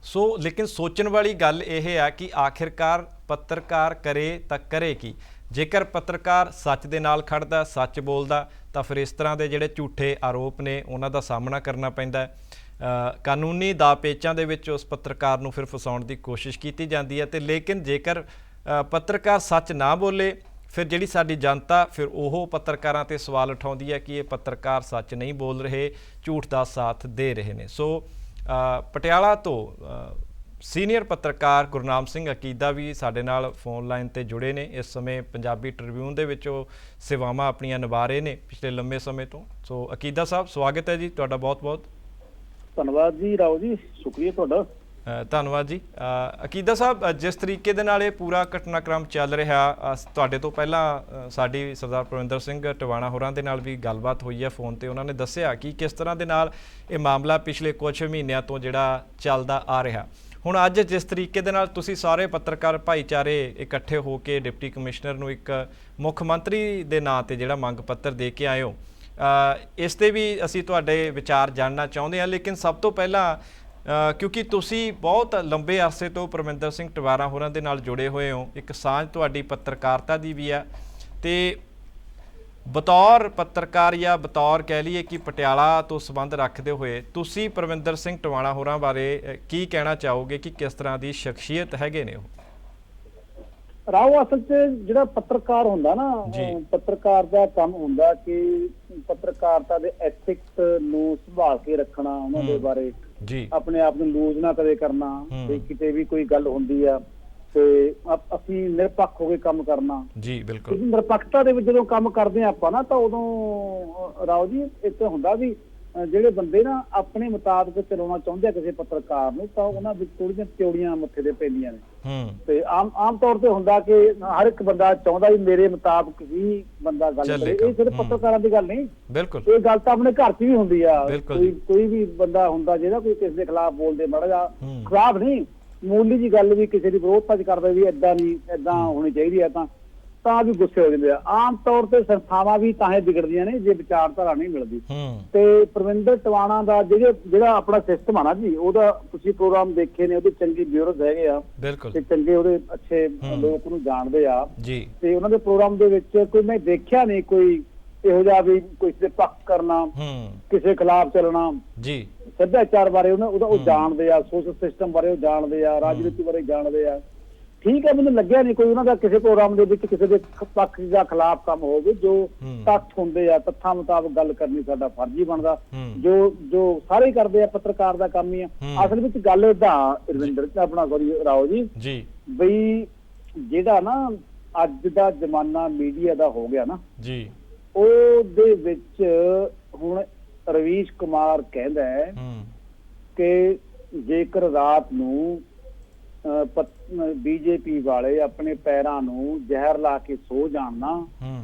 Speaker 2: ਸੋ ਲੇਕਿਨ ਸੋਚਣ ਵਾਲੀ ਗੱਲ ਇਹ ਹੈ ਕਿ ਆਖਿਰਕਾਰ ਪੱਤਰਕਾਰ ਕਰੇ ਤਾਂ ਕਰੇ ਕੀ। ਜੇਕਰ ਪੱਤਰਕਾਰ ਸੱਚ ਦੇ ਨਾਲ ਖੜਦਾ, ਸੱਚ ਬੋਲਦਾ, ਤਾਂ ਫਿਰ ਇਸ ਤਰ੍ਹਾਂ ਦੇ ਜਿਹੜੇ ਝੂਠੇ ਆਰੋਪ ਨੇ ਉਹਨਾਂ ਦਾ ਸਾਹਮਣਾ ਕਰਨਾ ਪੈਂਦਾ। ਕਾਨੂੰਨੀ ਦਾਅਪੇਚਾਂ ਦੇ ਵਿੱਚ ਉਸ ਪੱਤਰਕਾਰ ਨੂੰ ਫਿਰ ਫਸਾਉਣ ਦੀ ਕੋਸ਼ਿਸ਼ ਕੀਤੀ ਜਾਂਦੀ ਹੈ। ਤੇ ਲੇਕਿਨ ਜੇਕਰ ਪੱਤਰਕਾਰ ਸੱਚ ਨਾ ਬੋਲੇ, ਫਿਰ ਜਿਹੜੀ ਸਾਡੀ ਜਨਤਾ ਫਿਰ ਉਹ ਪੱਤਰਕਾਰਾਂ 'ਤੇ ਸਵਾਲ ਉਠਾਉਂਦੀ ਹੈ ਕਿ ਇਹ ਪੱਤਰਕਾਰ ਸੱਚ ਨਹੀਂ ਬੋਲ ਰਹੇ, ਝੂਠ ਦਾ ਸਾਥ ਦੇ ਰਹੇ ਨੇ। ਸੋ ਪਟਿਆਲਾ ਤੋਂ ਸੀਨੀਅਰ ਪੱਤਰਕਾਰ ਗੁਰਨਾਮ ਸਿੰਘ ਅਕੀਦਾ ਵੀ ਸਾਡੇ ਨਾਲ ਫੋਨ ਲਾਈਨ 'ਤੇ ਜੁੜੇ ਨੇ। ਇਸ ਸਮੇਂ ਪੰਜਾਬੀ ਟ੍ਰਿਬਿਊਨ ਦੇ ਵਿੱਚ ਉਹ ਸੇਵਾਵਾਂ ਆਪਣੀਆਂ ਨਿਭਾ ਰਹੇ ਨੇ ਪਿਛਲੇ ਲੰਮੇ ਸਮੇਂ ਤੋਂ। ਸੋ ਅਕੀਦਾ ਸਾਹਿਬ, ਸਵਾਗਤ ਹੈ ਜੀ ਤੁਹਾਡਾ। ਬਹੁਤ ਬਹੁਤ
Speaker 3: ਧੰਨਵਾਦ ਜੀ ਰਾਓ ਜੀ, ਸ਼ੁਕਰੀਆ ਤੁਹਾਡਾ।
Speaker 2: ਧੰਨਵਾਦ ਜੀ। ਅਕੀਦਾ ਸਾਹਿਬ, ਜਿਸ ਤਰੀਕੇ ਦੇ ਨਾਲ ਇਹ ਪੂਰਾ ਘਟਨਾਕ੍ਰਮ ਚੱਲ ਰਿਹਾ, ਤੁਹਾਡੇ ਤੋਂ ਪਹਿਲਾਂ ਸਾਡੀ ਸਰਦਾਰ ਪਰਮਿੰਦਰ ਸਿੰਘ ਟਿਵਾਣਾ ਹੋਰਾਂ ਦੇ ਨਾਲ ਵੀ ਗੱਲਬਾਤ ਹੋਈ ਹੈ ਫੋਨ 'ਤੇ। ਉਹਨਾਂ ਨੇ ਦੱਸਿਆ ਕਿ ਕਿਸ ਤਰ੍ਹਾਂ ਦੇ ਨਾਲ ਇਹ ਮਾਮਲਾ ਪਿਛਲੇ ਕੁਝ ਮਹੀਨਿਆਂ ਤੋਂ ਜਿਹੜਾ ਚੱਲਦਾ ਆ ਰਿਹਾ। ਹੁਣ ਅੱਜ ਜਿਸ ਤਰੀਕੇ ਦੇ ਨਾਲ ਤੁਸੀਂ ਸਾਰੇ ਪੱਤਰਕਾਰ ਭਾਈਚਾਰੇ ਇਕੱਠੇ ਹੋ ਕੇ ਡਿਪਟੀ ਕਮਿਸ਼ਨਰ ਨੂੰ ਇੱਕ ਮੁੱਖ ਮੰਤਰੀ ਦੇ ਨਾਂ 'ਤੇ ਜਿਹੜਾ ਮੰਗ ਪੱਤਰ ਦੇ ਕੇ ਆਏ ਹੋ, ਇਸ 'ਤੇ ਵੀ ਅਸੀਂ ਤੁਹਾਡੇ ਵਿਚਾਰ ਜਾਣਨਾ ਚਾਹੁੰਦੇ ਹਾਂ। ਲੇਕਿਨ ਸਭ ਤੋਂ ਪਹਿਲਾਂ ਕਿਉਂਕਿ ਤੁਸੀਂ ਬਹੁਤ ਲੰਬੇ ਅਰਸੇ ਤੋਂ ਪਰਮਿੰਦਰ ਸਿੰਘ ਟਿਵਾਣਾ ਹੋਰਾਂ ਦੇ ਨਾਲ ਜੁੜੇ ਹੋਏ ਹੋ, ਇੱਕ ਸਾਂਝ ਤੁਹਾਡੀ ਪੱਤਰਕਾਰਤਾ ਦੀ ਵੀ ਹੈ, ਤੇ ਬਤੌਰ ਪੱਤਰਕਾਰ ਜਾਂ ਬਤੌਰ ਕਹਿ ਲਈਏ ਕਿ ਪਟਿਆਲਾ ਤੋਂ ਸੰਬੰਧ ਰੱਖਦੇ ਹੋਏ ਤੁਸੀਂ ਪਰਮਿੰਦਰ ਸਿੰਘ ਟਿਵਾਣਾ ਹੋਰਾਂ ਬਾਰੇ ਕੀ ਕਹਿਣਾ ਚਾਹੋਗੇ ਕਿ ਕਿਸ ਤਰ੍ਹਾਂ ਦੀ ਸ਼ਖਸੀਅਤ ਹੈਗੇ ਨੇ ਉਹ?
Speaker 3: ਰਾਓ, ਅਸਲ 'ਚ ਜਿਹੜਾ ਪੱਤਰਕਾਰ ਹੁੰਦਾ ਨਾ, ਪੱਤਰਕਾਰ ਦਾ ਕੰਮ ਹੁੰਦਾ ਕਿ ਪੱਤਰਕਾਰਤਾ ਦੇ ਐਥਿਕਸ ਨੂੰ ਸੰਭਾਲ ਕੇ ਰੱਖਣਾ, ਉਹਨਾਂ ਦੇ ਬਾਰੇ ਆਪਣੇ ਆਪ ਨੂੰ ਲੂਜ਼ ਨਾ ਕਦੇ ਕਰਨਾ। ਤੇ ਕਿਤੇ ਵੀ ਕੋਈ ਗੱਲ ਹੁੰਦੀ ਆ ਤੇ ਅਸੀਂ ਨਿਰਪੱਖ ਹੋ ਕੇ ਕੰਮ ਕਰਨਾ। ਜੀ ਬਿਲਕੁਲ। ਨਿਰਪੱਖਤਾ ਦੇ ਵਿੱਚ ਜਦੋਂ ਕੰਮ ਕਰਦੇ ਆ ਆਪਾਂ ਨਾ, ਤਾਂ ਉਦੋਂ ਰਾਓ ਜੀ ਇੱਥੇ ਹੁੰਦਾ ਵੀ ਜਿਹੜੇ ਬੰਦੇ ਨਾ ਆਪਣੇ ਮੁਤਾਬਕ ਚਲਾਉਣਾ ਚਾਹੁੰਦੇ ਆ ਕਿਸੇ ਪੱਤਰਕਾਰ ਨੂੰ, ਤਾਂ ਉਹਨਾਂ ਵਿੱਚ ਥੋੜ੍ਹੀਆਂ ਤਿਉੜੀਆਂ ਮੱਥੇ ਤੇ ਪੈਂਦੀਆਂ ਨੇ। ਤੇ ਆਮ ਤੌਰ ਤੇ ਹੁੰਦਾ ਕਿ ਹਰ ਇੱਕ ਬੰਦਾ ਚਾਹੁੰਦਾ ਵੀ ਮੇਰੇ ਮੁਤਾਬਕ ਹੀ ਬੰਦਾ ਗੱਲ ਕਰੇ। ਇਹ ਸਿਰਫ ਪੱਤਰਕਾਰਾਂ ਦੀ ਗੱਲ ਨਹੀਂ, ਬਿਲਕੁਲ ਇਹ ਗੱਲ ਤਾਂ ਆਪਣੇ ਘਰ 'ਚ ਵੀ ਹੁੰਦੀ ਆ। ਕੋਈ ਵੀ ਬੰਦਾ ਹੁੰਦਾ ਜਿਹੜਾ ਕੋਈ ਕਿਸੇ ਦੇ ਖਿਲਾਫ ਬੋਲਦੇ, ਮਾੜਾ ਜਿਹਾ ਖਿਲਾਫ ਨਹੀਂ, ਮਾਮੂਲੀ ਜੀ ਗੱਲ ਵੀ ਕਿਸੇ ਦੀ ਵਿਰੋਧਤਾ 'ਚ ਕਰਦਾ ਵੀ ਏਦਾਂ ਨਹੀਂ, ਏਦਾਂ ਹੋਣੀ ਚਾਹੀਦੀ ਹੈ, ਤਾਂ ਵੀ ਗੁੱਸੇ ਹੋ ਜਾਂਦੇ ਆ। ਆਮ ਤੌਰ ਤੇ ਸੰਸਥਾਵਾਂ ਵੀ ਤਾਂ ਹੀ ਵਿਗੜਦੀਆਂ ਨੇ ਜੇ ਵਿਚਾਰਧਾਰਾ ਨਹੀਂ ਮਿਲਦੀ। ਤੇ ਪਰਮਿੰਦਰ ਟਿਵਾਣਾ ਦਾ ਜਿਹੜਾ ਆਪਣਾ ਸਿਸਟਮ ਆ ਨਾ ਜੀ, ਉਹਦਾ ਤੁਸੀਂ ਪ੍ਰੋਗਰਾਮ ਦੇਖੇ ਨੇ, ਉਹਦੇ ਚੰਗੀ ਵਿਊਅਰਸ ਹੈਗੇ ਆ ਤੇ ਚੰਗੇ ਉਹਦੇ ਅੱਛੇ ਲੋਕ ਨੂੰ ਜਾਣਦੇ ਆ। ਤੇ ਉਹਨਾਂ ਦੇ ਪ੍ਰੋਗਰਾਮ ਦੇ ਵਿੱਚ ਕੋਈ ਮੈਂ ਦੇਖਿਆ ਨਹੀਂ ਕੋਈ ਇਹੋ ਜਿਹਾ ਵੀ ਕਿਸੇ ਦੇ ਪੱਖ ਕਰਨਾ, ਕਿਸੇ ਖਿਲਾਫ ਚੱਲਣਾ। ਸੱਭਿਆਚਾਰ ਬਾਰੇ ਉਹ ਜਾਣਦੇ ਆ, ਸੋਸ਼ਲ ਸਿਸਟਮ ਬਾਰੇ ਉਹ ਜਾਣਦੇ ਆ, ਰਾਜਨੀਤੀ ਬਾਰੇ ਜਾਣਦੇ ਆ। ਠੀਕ ਹੈ, ਮੈਨੂੰ ਲੱਗਿਆ ਨਹੀਂ ਕੋਈ ਉਹਨਾਂ ਦਾ ਕਿਸੇ ਪ੍ਰੋਗਰਾਮ ਦੇ ਵਿੱਚ ਕਿਸੇ ਦੇ ਪੱਖ ਜਾਂ ਖਿਲਾਫ ਕੰਮ ਹੋਵੇ। ਜੋ ਤੱਥ ਹੁੰਦੇ ਆ, ਤੱਥਾਂ ਮੁਤਾਬਕ ਗੱਲ ਕਰਨੀ ਸਾਡਾ ਫਰਜ਼ ਹੀ ਬਣਦਾ, ਜੋ ਸਾਰੇ ਕਰਦੇ ਆ, ਪੱਤਰਕਾਰ ਦਾ ਕੰਮ ਹੀ ਆ। ਅਸਲ ਵਿੱਚ ਗੱਲ ਏਦਾਂ ਰਵਿੰਦਰ ਆਪਣਾ ਰਾਓ ਜੀ, ਬਈ ਜਿਹੜਾ ਨਾ ਅੱਜ ਦਾ ਜ਼ਮਾਨਾ ਮੀਡੀਆ ਦਾ ਹੋ ਗਿਆ ਨਾ ਜੀ, ਉਹਦੇ ਵਿੱਚ ਹੁਣ ਰਵੀਸ਼ ਕੁਮਾਰ ਕਹਿੰਦਾ ਹੈ ਕਿ ਜੇਕਰ ਰਾਤ ਨੂੰ ਬੀਜੇਪੀ ਵਾਲੇ ਆਪਣੇ ਪੈਰਾਂ ਨੂੰ ਜ਼ਹਿਰ ਲਾ ਕੇ ਸੋ ਜਾਣ ਨਾ,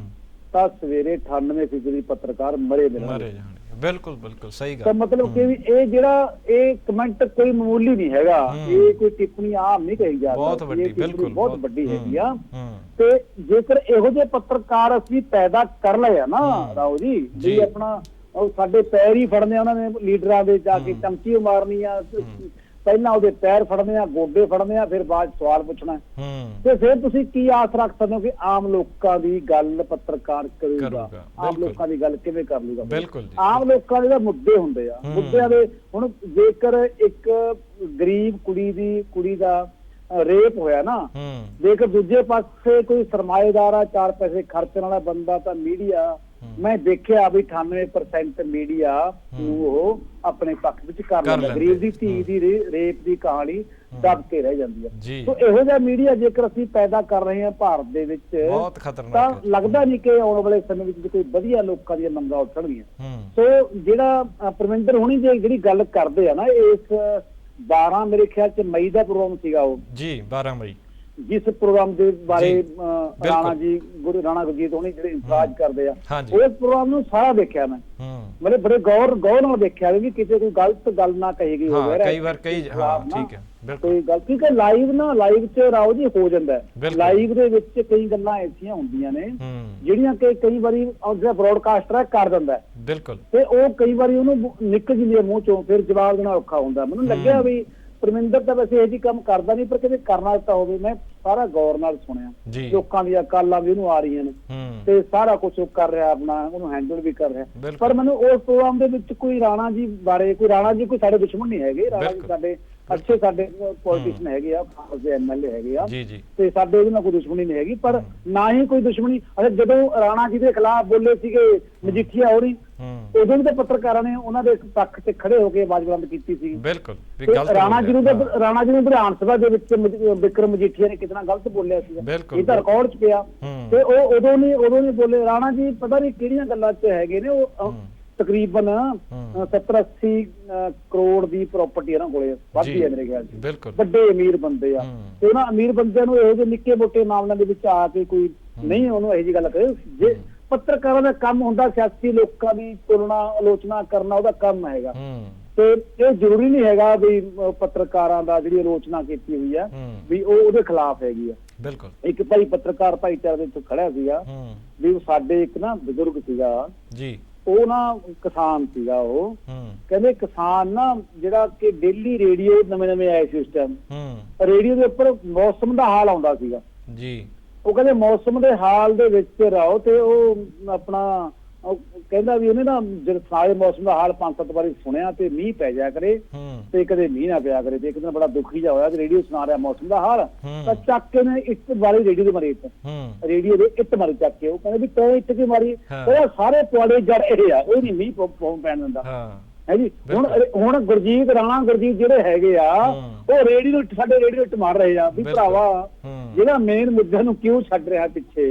Speaker 3: ਤਾਂ ਸਵੇਰੇ 98% ਪੱਤਰਕਾਰ ਮਰੇ ਮਿਲਣਗੇ।
Speaker 2: ਬਿਲਕੁਲ ਬਿਲਕੁਲ ਸਹੀ ਗੱਲ।
Speaker 3: ਤਾਂ ਮਤਲਬ ਕਿ ਵੀ ਇਹ ਕਮੈਂਟ ਕੋਈ ਮਾਮੂਲੀ ਨਹੀਂ ਹੈਗਾ, ਇਹ ਕੋਈ ਟਿੱਪਣੀ ਆਮ ਨਹੀਂ ਕਹੀ ਜਾ
Speaker 2: ਬਹੁਤ
Speaker 3: ਸਕਦੀ,
Speaker 2: ਵੱਡੀ, ਬਿਲਕੁਲ
Speaker 3: ਬਹੁਤ ਵੱਡੀ ਹੈਗੀ ਆ। ਤੇ ਜੇਕਰ ਇਹੋ ਜਿਹੇ ਪੱਤਰਕਾਰ ਅਸੀਂ ਪੈਦਾ ਕਰ ਲਏ ਆ ਨਾ ਰਾਓ ਜੀ, ਵੀ ਆਪਣਾ ਉਹ ਸਾਡੇ ਪੈਰ ਹੀ ਫੜਨੇ ਆ ਉਹਨਾਂ ਨੇ, ਲੀਡਰਾਂ ਦੇ ਜਾ ਕੇ ਚਮਚੀ ਮਾਰਨੀ ਆ, ਪਹਿਲਾਂ ਉਹਦੇ ਪੈਰ ਫੜਨੇ ਆ, ਗੋਡੇ ਫੜਨੇ ਆ, ਫਿਰ ਬਾਅਦ ਸਵਾਲ ਪੁੱਛਣਾ, ਤੇ ਫਿਰ ਤੁਸੀਂ ਕੀ ਆਸ ਰੱਖ ਸਕਦੇ ਹੋ ਕਿ ਆਮ ਲੋਕਾਂ ਦੀ ਗੱਲ ਪੱਤਰਕਾਰ ਕਰੂਗਾ? ਆਮ ਲੋਕਾਂ ਦੀ ਗੱਲ ਕਿਵੇਂ ਕਰ ਲੂਗਾ? ਆਮ ਲੋਕਾਂ ਦੇ ਤਾਂ ਮੁੱਦੇ ਹੁੰਦੇ ਆ, ਮੁੱਦਿਆਂ ਦੇ। ਹੁਣ ਜੇਕਰ ਇੱਕ ਗਰੀਬ ਕੁੜੀ ਦਾ ਰੇਪ ਹੋਇਆ ਨਾ, ਜੇਕਰ ਦੂਜੇ ਪਾਸੇ ਕੋਈ ਸਰਮਾਏਦਾਰ ਆ, 4 ਪੈਸੇ ਖਰਚਣ ਵਾਲਾ ਬੰਦਾ, ਤਾਂ ਮੀਡੀਆ, ਮੈਂ ਦੇਖਿਆ ਵੀ 98% ਮੀਡੀਆ ਨੂੰ ਉਹ ਆਪਣੇ ਪੱਖ ਵਿੱਚ ਕਰ ਲੈਂਦਾ। ਗਰੀਬ ਦੀ ਧੀ ਦੀ ਰੇਪ ਦੀ ਕਹਾਣੀ ਦਬ ਕੇ ਰਹਿ ਜਾਂਦੀ ਹੈ। ਸੋ ਇਹੋ ਜਿਹਾ ਮੀਡੀਆ ਜੇਕਰ ਅਸੀਂ ਪੈਦਾ ਕਰ ਰਹੇ ਹਾਂ ਭਾਰਤ ਦੇ ਵਿੱਚ,
Speaker 2: ਬਹੁਤ ਖਤਰਨਾਕ, ਤਾਂ
Speaker 3: ਲੱਗਦਾ ਨਹੀਂ ਕਿ ਆਉਣ ਵਾਲੇ ਸਮੇਂ ਵਿੱਚ ਕੋਈ ਵਧੀਆ ਲੋਕਾਂ ਦੀਆਂ ਮੰਗਾਂ ਉੱਠਣਗੀਆਂ। ਸੋ ਜਿਹੜਾ ਪਰਮਿੰਦਰ ਹੁਣੀ ਜਿਹੜੀ ਗੱਲ ਕਰਦੇ ਆ ਨਾ, ਇਸ 12 ਮੇਰੇ ਖਿਆਲ ਚ ਮਈ ਦਾ ਪ੍ਰੋਗਰਾਮ ਸੀਗਾ ਉਹ ਜੀ, 12 ਮਈ, ਜਿਸ ਪ੍ਰੋਗਰਾਮ ਦੇ ਬਾਰੇ ਰਾਣਾ ਗੁਰਜੀਤ ਹੋਣੀ ਜਿਹੜੇ ਇੰਤਜ਼ਾਰ ਕਰਦੇ ਆ, ਉਸ ਪ੍ਰੋਗਰਾਮ ਨੂੰ ਸਾਰਾ ਦੇਖਿਆ ਮੈਂ, ਮਤਲਬ ਬੜੇ ਗੌਰ ਨਾਲ ਦੇਖਿਆ ਵੀ ਕਿਤੇ ਕੋਈ ਗਲਤ ਗੱਲ ਨਾ ਕਹੀ ਗਈ ਹੋਵੇ। ਕਈ ਵਾਰ ਠੀਕ ਹੈ, ਕੋਈ ਗੱਲ, ਕਿਉਂਕਿ ਲਾਈਵ ਚ ਰਾਓ ਜੀ ਹੋ ਜਾਂਦਾ, ਲਾਈਵ ਦੇ ਵਿੱਚ ਕਈ ਗੱਲਾਂ ਐਸੀਆਂ ਹੁੰਦੀਆਂ ਨੇ ਜਿਹੜੀਆਂ ਕਿ ਕਈ ਵਾਰੀ ਜਿਹੜਾ ਬ੍ਰੌਡਕਾਸਟਰ ਕਰ ਦਿੰਦਾ, ਤੇ ਉਹ ਕਈ ਵਾਰੀ ਉਹਨੂੰ ਨਿਕਲ ਜਾਂਦੀ ਹੈ ਮੂੰਹ ਚੋਂ, ਫਿਰ ਜਵਾਬ ਦੇਣਾ ਔਖਾ ਹੁੰਦਾ। ਮੈਨੂੰ ਲੱਗਿਆ ਵੀ ਪਰਮਿੰਦਰ ਤਾਂ ਵੈਸੇ ਇਹ ਜੀ ਕੰਮ ਕਰਦਾ ਨਹੀਂ, ਪਰ ਕਿਤੇ ਕਰਨਾ ਦਿੱਤਾ ਹੋਵੇ। ਮੈਂ ਸਾਰਾ ਗੌਰ ਨਾਲ ਸੁਣਿਆ, ਲੋਕਾਂ ਦੀਆਂ ਕਾਲਾਂ ਵੀ ਉਹਨੂੰ ਆ ਰਹੀਆਂ ਨੇ, ਤੇ ਸਾਰਾ ਕੁਝ ਕਰ ਰਿਹਾ, ਆਪਣਾ ਉਹਨੂੰ ਹੈਂਡਲ ਵੀ ਕਰ ਰਿਹਾ। ਪਰ ਮੈਨੂੰ ਉਸ ਪ੍ਰੋਗਰਾਮ ਦੇ ਵਿੱਚ ਕੋਈ ਰਾਣਾ ਜੀ ਬਾਰੇ, ਰਾਣਾ ਜੀ ਕੋਈ ਸਾਡੇ ਦੁਸ਼ਮਣ ਨਹੀਂ ਹੈਗੇ, ਰਾਣਾ ਜੀ ਸਾਡੇ ਅੱਛੇ ਸਾਡੇ ਪੋਲੀਟੀਸ਼ੀਅਨ ਹੈਗੇ ਆ, ਦੇ MLA ਹੈਗੇ ਆ, ਤੇ ਸਾਡੇ ਉਹਦੇ ਨਾਲ ਕੋਈ ਦੁਸ਼ਮਣੀ ਨਹੀਂ ਹੈਗੀ, ਪਰ ਨਾ ਹੀ ਕੋਈ ਦੁਸ਼ਮਣੀ। ਜਦੋਂ ਰਾਣਾ ਜੀ ਦੇ ਖਿਲਾਫ ਬੋਲੇ ਸੀਗੇ ਮਜੀਠੀਆ ਹੋਣੀ, ਉਦੋਂ ਵੀ ਤਾਂ ਪੱਤਰਕਾਰਾਂ ਨੇ ਉਹਨਾਂ ਦੇ ਪੱਖ ਤੇ ਖੜੇ ਹੋ ਕੇ ਆਵਾਜ਼ ਬੁਲੰਦ ਕੀਤੀ ਸੀ। ਰਾਣਾ ਜੀ ਨੂੰ ਵਿਧਾਨ ਸਭਾ ਦੇ ਵਿੱਚ ਵਿਕਰਮ ਮਜੀਠੀਆ ਨੇ ਕਿਤਨਾ ਗਲਤ ਬੋਲਿਆ ਸੀ, ਇਹ ਤਾਂ ਰਿਕਾਰਡ ਚ ਪਿਆ, ਤੇ ਉਹ ਉਦੋਂ ਨਹੀਂ ਬੋਲੇ। ਰਾਣਾ ਜੀ ਪਤਾ ਨਹੀਂ ਕਿਹੜੀਆਂ ਗੱਲਾਂ ਚ ਹੈਗੇ ਨੇ, ਉਹ ਤਕਰੀਬਨ 70-80 ਕਰੋੜ ਦੀ ਪ੍ਰਾਪਰਟੀ ਇਹਨਾਂ ਕੋਲੇ ਵੱਧਦੀ ਹੈ ਮੇਰੇ ਖਿਆਲ ਚ, ਵੱਡੇ ਅਮੀਰ ਬੰਦੇ ਆ, ਤੇ ਉਹਨਾਂ ਅਮੀਰ ਬੰਦਿਆਂ ਨੂੰ ਇਹੋ ਜਿਹੇ ਨਿੱਕੇ ਮੋਟੇ ਮਾਮਲਿਆਂ ਦੇ ਵਿੱਚ ਆ ਕੇ ਕੋਈ ਨਹੀਂ ਉਹਨੂੰ ਇਹੋ ਜਿਹੀ ਗੱਲ ਕਰੇ। ਜੇ ਪੱਤਰਕਾਰਾਂ ਦਾ ਕੰਮ ਹੁੰਦਾ ਸਿਆਸੀ ਲੋਕਾਂ ਦੀ ਤੁਲਨਾ ਆਲੋਚਨਾ ਕਰਨਾ, ਉਹਦਾ ਕੰਮ ਹੈਗਾ, ਤੇ ਇਹ ਜ਼ਰੂਰੀ ਨਹੀਂ ਹੈਗਾ ਵੀ ਪੱਤਰਕਾਰਾਂ ਦਾ ਜਿਹੜੀ ਆਲੋਚਨਾ ਕੀਤੀ ਹੋਈ ਆ ਵੀ ਉਹ ਉਹਦੇ ਖਿਲਾਫ ਹੈਗੀ ਆ। ਇੱਕ ਭਾਈ ਪੱਤਰਕਾਰ ਭਾਈਚਾਰੇ ਦੇ ਵਿੱਚ ਖੜਿਆ ਸੀਗਾ, ਵੀ ਸਾਡੇ ਇੱਕ ਨਾ ਬਜ਼ੁਰਗ ਸੀਗਾ ਜੀ, ਉਹ ਨਾ ਕਿਸਾਨ ਸੀਗਾ, ਉਹ ਕਹਿੰਦੇ ਕਿਸਾਨ ਨਾ ਜਿਹੜਾ ਕਿ ਡੇਲੀ ਰੇਡੀਓ ਨਵੇਂ ਆਏ ਸੀ ਉਸ ਟਾਈਮ, ਰੇਡੀਓ ਦੇ ਉੱਪਰ ਮੌਸਮ ਦਾ ਹਾਲ ਆਉਂਦਾ ਸੀਗਾ ਜੀ। ਉਹ ਕਹਿੰਦੇ ਮੌਸਮ ਦੇ ਹਾਲ ਦੇ ਵਿੱਚ ਰਹੋ, ਤੇ ਉਹ ਆਪਣਾ ਕਹਿੰਦਾ ਵੀ ਉਹਨੇ ਨਾ ਜਦ ਸਾਰੇ ਮੌਸਮ ਦਾ ਹਾਲ 5-7 ਵਾਰੀ ਸੁਣਿਆ, ਤੇ ਮੀਂਹ ਪੈ ਜਾਇਆ ਕਰੇ ਤੇ ਕਦੇ ਮੀਂਹ ਨਾ ਪਿਆ ਕਰੇ, ਤੇ ਇੱਕ ਦਿਨ ਬੜਾ ਦੁਖੀ ਜਿਹਾ ਹੋਇਆ, ਰੇਡੀਓ ਸੁਣਾ ਰਿਹਾ ਮੌਸਮ ਦਾ ਹਾਲ, ਤਾਂ ਚੱਕ ਕੇ ਨੇ ਇੱਟ ਵਾਲੀ ਰੇਡੀਓ ਦੇ ਮਾਰੀ, ਰੇਡੀਓ ਦੇ ਇੱਟ ਮਾਰੀ ਚੱਕ ਕੇ। ਉਹ ਕਹਿੰਦੇ ਵੀ ਤੈਂ ਇੱਟ ਕੀ ਮਾਰੀ? ਉਹ ਸਾਰੇ ਪੁਆੜੇ ਜੜ ਇਹ ਆ, ਇਹ ਨੀ ਮੀਂਹ ਪੈਣ ਦਿੰਦਾ ਹੈ ਜੀ। ਹੁਣ ਰਾਣਾ ਗੁਰਜੀਤ ਜਿਹੜੇ ਹੈਗੇ ਆ, ਉਹ ਰੇਡੀਓ ਸਾਡੇ ਰੇਡੀਓ ਇੱਟ ਮਾਰ ਰਹੇ ਆ ਵੀ ਭਰਾਵਾ, ਜਿਹੜਾ ਮੇਨ ਮੁੱਦੇ ਨੂੰ ਕਿਉਂ ਛੱਡ ਰਿਹਾ ਪਿੱਛੇ?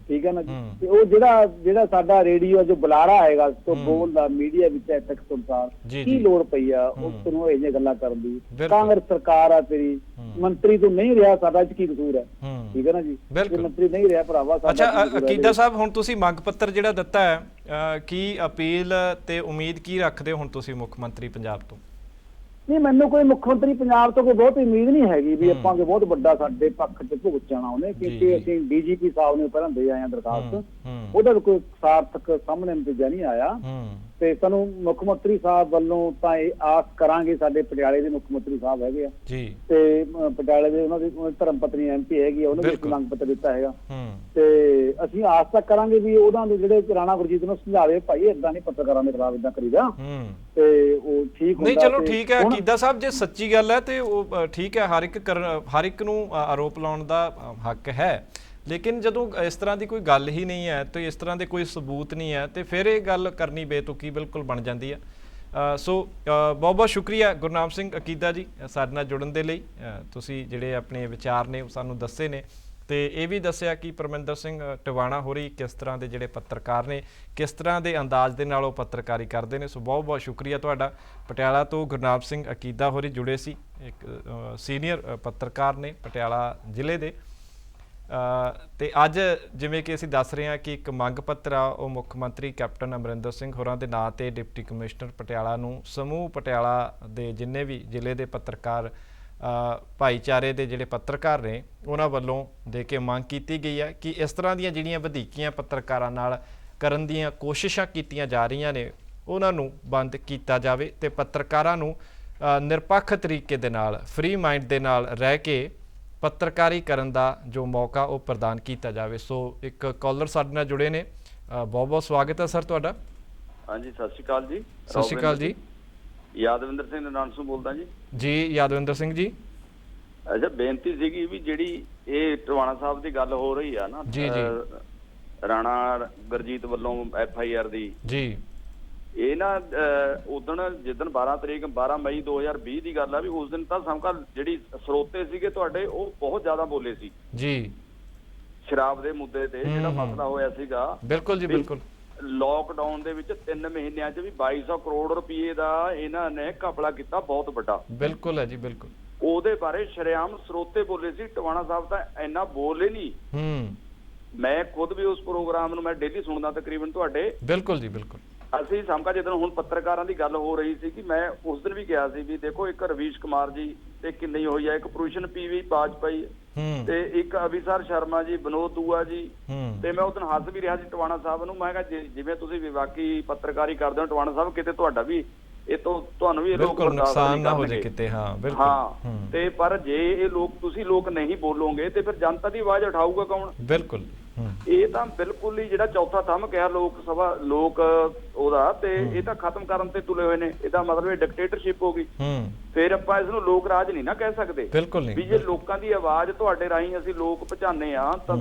Speaker 3: ਠੀਕ ਹੈ ਨਾ ਜੀ। ਤੇ ਉਹ ਜਿਹੜਾ ਸਾਡਾ ਰੇਡੀਓ ਜੋ ਬੁਲਾਰਾ ਹੈਗਾ ਤੋਂ ਬੋਲਦਾ ਮੀਡੀਆ ਵਿੱਚ ਤੱਕ ਸੰਸਾਰ, ਕੀ ਲੋੜ ਪਈ ਆ ਉਸ ਨੂੰ ਇਹ ਜਿਹੀਆਂ ਗੱਲਾਂ ਕਰਨ ਦੀ? ਕਾਂਗਰਸ ਸਰਕਾਰ ਆ ਤੇਰੀ, ਮੰਤਰੀ ਤੋਂ ਨਹੀਂ ਰਿਹਾ, ਸਾਡਾ ਚ ਕੀ ਕਸੂਰ ਹੈ? ਠੀਕ ਹੈ ਨਾ ਜੀ, ਮੰਤਰੀ ਨਹੀਂ ਰਿਹਾ ਭਰਾਵਾ।
Speaker 2: ਅੱਛਾ ਅਕੀਦਾ ਸਾਹਿਬ, ਹੁਣ ਤੁਸੀਂ ਮੰਗ ਪੱਤਰ ਜਿਹੜਾ ਦਿੱਤਾ ਹੈ, ਕੀ ਅਪੀਲ ਤੇ ਉਮੀਦ ਕੀ ਰੱਖਦੇ ਹੋ ਹੁਣ ਤੁਸੀਂ ਮੁੱਖ ਮੰਤਰੀ ਪੰਜਾਬ ਤੋਂ?
Speaker 3: ਨਹੀਂ, ਮੈਨੂੰ ਕੋਈ ਮੁੱਖ ਮੰਤਰੀ ਪੰਜਾਬ ਤੋਂ ਕੋਈ ਬਹੁਤ ਉਮੀਦ ਨਹੀਂ ਹੈਗੀ ਵੀ ਆਪਾਂ ਬਹੁਤ ਵੱਡਾ ਸਾਡੇ ਪੱਖ ਚ ਭੁਗਤ ਜਾਣਾ ਉਹਨੇ, ਕਿਉਂਕਿ ਅਸੀਂ DGP ਸਾਹਿਬ ਨੂੰ ਪਹਿਲਾਂ ਦੇ ਆਏ ਆ ਦਰਖਾਸਤ, ਉਹਦਾ ਕੋਈ ਸਾਰਥਕ ਸਾਹਮਣੇ ਨਤੀਜਾ ਨਹੀਂ ਆਇਆ, ਤੇ ਸਾਨੂੰ ਮੁੱਖ ਮੰਤਰੀ ਸਾਹਿਬ ਵੱਲੋਂ ਤਾਂ ਇਹ ਆਸ ਕਰਾਂਗੇ, ਸਾਡੇ ਪਟਿਆਲੇ ਦੇ ਮੁੱਖ ਮੰਤਰੀ ਸਾਹਿਬ ਹੈਗੇ ਆ ਤੇ ਪਟਿਆਲੇ ਦੇ ਉਹਨਾਂ ਦੀ ਧਰਮ ਪਤਨੀ MP ਹੈਗੀ ਆ, ਉਹਨੂੰ ਵੀ ਮੰਗ ਪੱਤਰ ਦਿੱਤਾ ਹੈਗਾ, ਤੇ ਅਸੀਂ ਆਸ ਤੱਕ ਕਰਾਂਗੇ ਵੀ ਉਹਨਾਂ ਦੇ ਜਿਹੜੇ ਰਾਣਾ ਗੁਰਜੀਤ ਨੂੰ ਸਮਝਾਵੇ, ਭਾਈ ਏਦਾਂ ਨਹੀਂ ਪੱਤਰਕਾਰਾਂ ਦੇ ਖਿਲਾਫ ਏਦਾਂ ਕਰੀਦਾ, ਤੇ ਉਹ ਠੀਕ ਹੁੰਦਾ।
Speaker 2: ਨਹੀਂ ਚਲੋ ਠੀਕ ਹੈ ਅਕੀਦਾ ਸਾਹਿਬ, ਜੇ ਸੱਚੀ ਗੱਲ ਹੈ ਤੇ ਉਹ ਠੀਕ ਹੈ, ਹਰ ਇੱਕ ਨੂੰ ਆਰੋਪ ਲਾਉਣ ਦਾ ਹੱਕ ਹੈ, ਲੇਕਿਨ ਜਦੋਂ ਇਸ ਤਰ੍ਹਾਂ ਦੀ ਕੋਈ ਗੱਲ ਹੀ ਨਹੀਂ ਹੈ ਤੇ ਇਸ ਤਰ੍ਹਾਂ ਦੇ ਕੋਈ ਸਬੂਤ ਨਹੀਂ ਹੈ, ਤੇ ਫਿਰ ਇਹ ਗੱਲ ਕਰਨੀ ਬੇਤੁਕੀ ਬਿਲਕੁਲ ਬਣ ਜਾਂਦੀ ਹੈ। ਸੋ ਬਹੁਤ ਬਹੁਤ ਸ਼ੁਕਰੀਆ ਗੁਰਨਾਮ ਸਿੰਘ ਅਕੀਦਾ ਜੀ ਸਾਡੇ ਨਾਲ ਜੁੜਨ ਦੇ ਲਈ। ਤੁਸੀਂ ਜਿਹੜੇ ਆਪਣੇ ਵਿਚਾਰ ਨੇ ਉਹ ਸਾਨੂੰ ਦੱਸੇ ਨੇ, ਤੇ ਇਹ ਵੀ ਦੱਸਿਆ ਕਿ ਪਰਮਿੰਦਰ ਸਿੰਘ ਟਿਵਾਣਾ ਹੋਰੀ ਕਿਸ ਤਰ੍ਹਾਂ ਦੇ ਜਿਹੜੇ ਪੱਤਰਕਾਰ ਨੇ, ਕਿਸ ਤਰ੍ਹਾਂ ਦੇ ਅੰਦਾਜ਼ ਦੇ ਨਾਲ ਉਹ ਪੱਤਰਕਾਰੀ ਕਰਦੇ ਨੇ। ਸੋ ਬਹੁਤ ਬਹੁਤ ਸ਼ੁਕਰੀਆ ਤੁਹਾਡਾ। ਪਟਿਆਲਾ ਤੋਂ ਗੁਰਨਾਮ ਸਿੰਘ ਅਕੀਦਾ ਹੋਰੀ ਜੁੜੇ ਸੀ, ਇੱਕ ਸੀਨੀਅਰ ਪੱਤਰਕਾਰ ਨੇ ਪਟਿਆਲਾ ਜ਼ਿਲ੍ਹੇ ਦੇ। ਤੇ ਅੱਜ ਜਿਵੇਂ ਕਿ ਅਸੀਂ ਦੱਸ ਰਹੇ ਹਾਂ ਕਿ ਇੱਕ ਮੰਗ ਪੱਤਰ ਆ ਉਹ ਮੁੱਖ ਮੰਤਰੀ ਕੈਪਟਨ ਅਮਰਿੰਦਰ ਸਿੰਘ ਹੋਰਾਂ ਦੇ ਨਾਂ ਤੇ ਡਿਪਟੀ ਕਮਿਸ਼ਨਰ ਪਟਿਆਲਾ ਨੂੰ ਸਮੂਹ ਪਟਿਆਲਾ ਦੇ ਜਿੰਨੇ ਵੀ ਜ਼ਿਲ੍ਹੇ ਦੇ ਪੱਤਰਕਾਰ ਭਾਈਚਾਰੇ ਦੇ ਜਿਹੜੇ ਪੱਤਰਕਾਰ ਨੇ ਉਹਨਾਂ ਵੱਲੋਂ ਦੇ ਕੇ ਮੰਗ ਕੀਤੀ ਗਈ ਹੈ ਕਿ ਇਸ ਤਰ੍ਹਾਂ ਦੀਆਂ ਜਿਹੜੀਆਂ ਵਧੀਕੀਆਂ ਪੱਤਰਕਾਰਾਂ ਨਾਲ ਕਰਨ ਦੀਆਂ ਕੋਸ਼ਿਸ਼ਾਂ ਕੀਤੀਆਂ ਜਾ ਰਹੀਆਂ ਨੇ ਉਹਨਾਂ ਨੂੰ ਬੰਦ ਕੀਤਾ ਜਾਵੇ ਤੇ ਪੱਤਰਕਾਰਾਂ ਨੂੰ ਨਿਰਪੱਖ ਤਰੀਕੇ ਦੇ ਨਾਲ ਫ੍ਰੀ ਮਾਈਂਡ ਦੇ ਨਾਲ ਰਹਿ ਕੇ ਪੱਤਰਕਾਰੀ ਕਰਨ ਦਾ ਜੋ ਮੌਕਾ ਉਹ ਪ੍ਰਦਾਨ ਕੀਤਾ ਜਾਵੇ। ਸੋ ਇੱਕ ਕਾਲਰ ਸਾਡੇ ਨਾਲ ਜੁੜੇ ਨੇ, ਬਹੁਤ ਬਹੁਤ ਸਵਾਗਤ ਹੈ ਸਰ ਤੁਹਾਡਾ।
Speaker 4: ਹਾਂਜੀ, ਸਤਿ ਸ਼੍ਰੀ ਅਕਾਲ ਜੀ।
Speaker 2: ਸਤਿ ਸ਼੍ਰੀ ਅਕਾਲ ਜੀ।
Speaker 4: ਯਾਦਵਿੰਦਰ ਸਿੰਘ ਨਾਨਸੂ ਬੋਲਦਾ ਜੀ।
Speaker 2: ਜੀ ਯਾਦਵਿੰਦਰ ਸਿੰਘ ਜੀ।
Speaker 4: ਅੱਛਾ, ਬੇਨਤੀ ਸੀਗੀ ਵੀ ਜਿਹੜੀ ਇਹ ਟਵਾਣਾ ਸਾਹਿਬ ਦੀ ਗੱਲ ਹੋ ਰਹੀ ਆ ਨਾ,
Speaker 2: ਜੀ ਜੀ,
Speaker 4: ਰਾਣਾ ਗੁਰਜੀਤ ਵੱਲੋਂ FIR ਦੀ
Speaker 2: ਜੀ,
Speaker 4: ਇਹ ਨਾ ਉਦਣ ਜਿੱਦਣ 12 ਮਈ 2020 ਦੀ ਗੱਲ ਆ ਵੀ ਉਸ ਦਿਨ ਤਾਂ ਸਮਕਾ ਜਿਹੜੀ ਸਰੋਤੇ ਸੀਗੇ ਤੁਹਾਡੇ ਉਹ ਬਹੁਤ ਜ਼ਿਆਦਾ ਬੋਲੇ ਸੀ
Speaker 2: ਜੀ
Speaker 4: ਸ਼ਰਾਬ ਦੇ ਮੁੱਦੇ ਤੇ ਜਿਹੜਾ ਮਸਲਾ ਹੋਇਆ ਸੀਗਾ।
Speaker 2: ਬਿਲਕੁਲ ਜੀ, ਬਿਲਕੁਲ।
Speaker 4: ਲੋਕਡਾਊਨ ਦੇ ਵਿੱਚ 3 ਮਹੀਨਿਆਂ 'ਚ ਵੀ 2200 ਕਰੋੜ ਰੁਪਏ ਦਾ ਇਹਨਾਂ ਨੇ ਘਪਲਾ ਕੀਤਾ, ਬਹੁਤ ਵੱਡਾ।
Speaker 2: ਬਿਲਕੁਲ ਹੈ ਜੀ, ਬਿਲਕੁਲ।
Speaker 4: ਉਹਦੇ ਬਾਰੇ ਸ਼ਰੇਆਮ ਸਰੋਤੇ ਬੋਲੇ ਸੀ। ਟਵਾਣਾ ਸਾਹਿਬ ਤਾਂ ਇੰਨਾ ਬੋਲੇ ਨਹੀਂ। ਮੈਂ ਖੁਦ ਵੀ ਉਸ ਪ੍ਰੋਗਰਾਮ ਨੂੰ ਮੈਂ ਡੇਲੀ ਸੁਣਦਾ ਤਕਰੀਬਨ ਤੁਹਾਡੇ।
Speaker 2: ਬਿਲਕੁਲ ਜੀ, ਬਿਲਕੁਲ।
Speaker 4: ਅਸੀਂ ਸਮਕਾ ਜਦੋਂ ਹੁਣ ਪੱਤਰਕਾਰਾਂ ਦੀ ਗੱਲ ਹੋ ਰਹੀ ਸੀ ਕਿ ਮੈਂ ਉਸ ਦਿਨ ਵੀ ਕਿਹਾ ਸੀ ਵੀ ਦੇਖੋ, ਇੱਕ ਰਵੀਸ਼ ਕੁਮਾਰ ਜੀ ਤੇ ਕਿੰਨੀ ਹੋਈ ਹੈ, ਇੱਕ ਪ੍ਰੂਸ਼ਨ PV ਬਾਜਪਾਈ ਤੇ ਇੱਕ ਅਭਿਸਾਰ ਸ਼ਰਮਾ ਜੀ, ਵਿਨੋਦ ਦੂਆ ਜੀ। ਤੇ ਮੈਂ ਉਸ ਦਿਨ ਹੱਸ ਵੀ ਰਿਹਾ ਸੀ ਟਵਾਣਾ ਸਾਹਿਬ ਨੂੰ। ਮੈਂ ਕਿਹਾ ਜਿਵੇਂ ਤੁਸੀਂ ਵਿਵਾਕੀ ਪੱਤਰਕਾਰੀ ਕਰਦੇ ਹੋ ਟਵਾਣਾ ਸਾਹਿਬ, ਕਿਤੇ ਤੁਹਾਡਾ ਵੀ ਇਹ ਤੋਂ ਤੁਹਾਨੂੰ ਵੀ ਇਹ ਲੋਕ
Speaker 2: ਨੁਕਸਾਨ ਨਾ ਹੋ ਜਾਏ ਕਿਤੇ। ਹਾਂ ਬਿਲਕੁਲ।
Speaker 4: ਹਾਂ, ਤੇ ਪਰ ਜੇ ਇਹ ਤੁਸੀਂ ਲੋਕ ਨਹੀਂ ਬੋਲੋਗੇ ਤੇ ਫਿਰ ਜਨਤਾ ਦੀ ਆਵਾਜ਼ ਉਠਾਊਗਾ ਕੌਣ?
Speaker 2: ਬਿਲਕੁਲ।
Speaker 4: ਇਹ ਤਾਂ ਬਿਲਕੁਲ ਹੀ ਜਿਹੜਾ ਚੌਥਾ ਥੰਮ ਕਿਹਾ ਲੋਕ ਉਹਦਾ, ਤੇ ਇਹ ਤਾਂ ਖਤਮ ਕਰਨ ਤੇ ਤੁਲੇ ਹੋਏ ਨੇ। ਇਹਦਾ ਮਤਲਬ ਇਹ ਡਿਕਟੇਟਰਸ਼ਿਪ ਹੋ ਗਈ। ਫਿਰ ਆਪਾਂ ਇਸ ਨੂੰ ਲੋਕ ਰਾਜ ਨਹੀਂ ਨਾ ਕਹਿ ਸਕਦੇ।
Speaker 2: ਬਿਲਕੁਲ ਨਹੀਂ।
Speaker 4: ਵੀ ਜੇ ਲੋਕਾਂ ਦੀ ਆਵਾਜ਼ ਤੁਹਾਡੇ ਰਾਹੀਂ ਅਸੀਂ ਲੋਕ ਪਹੁੰਚਾਉਂਦੇ ਆ ਤਾਂ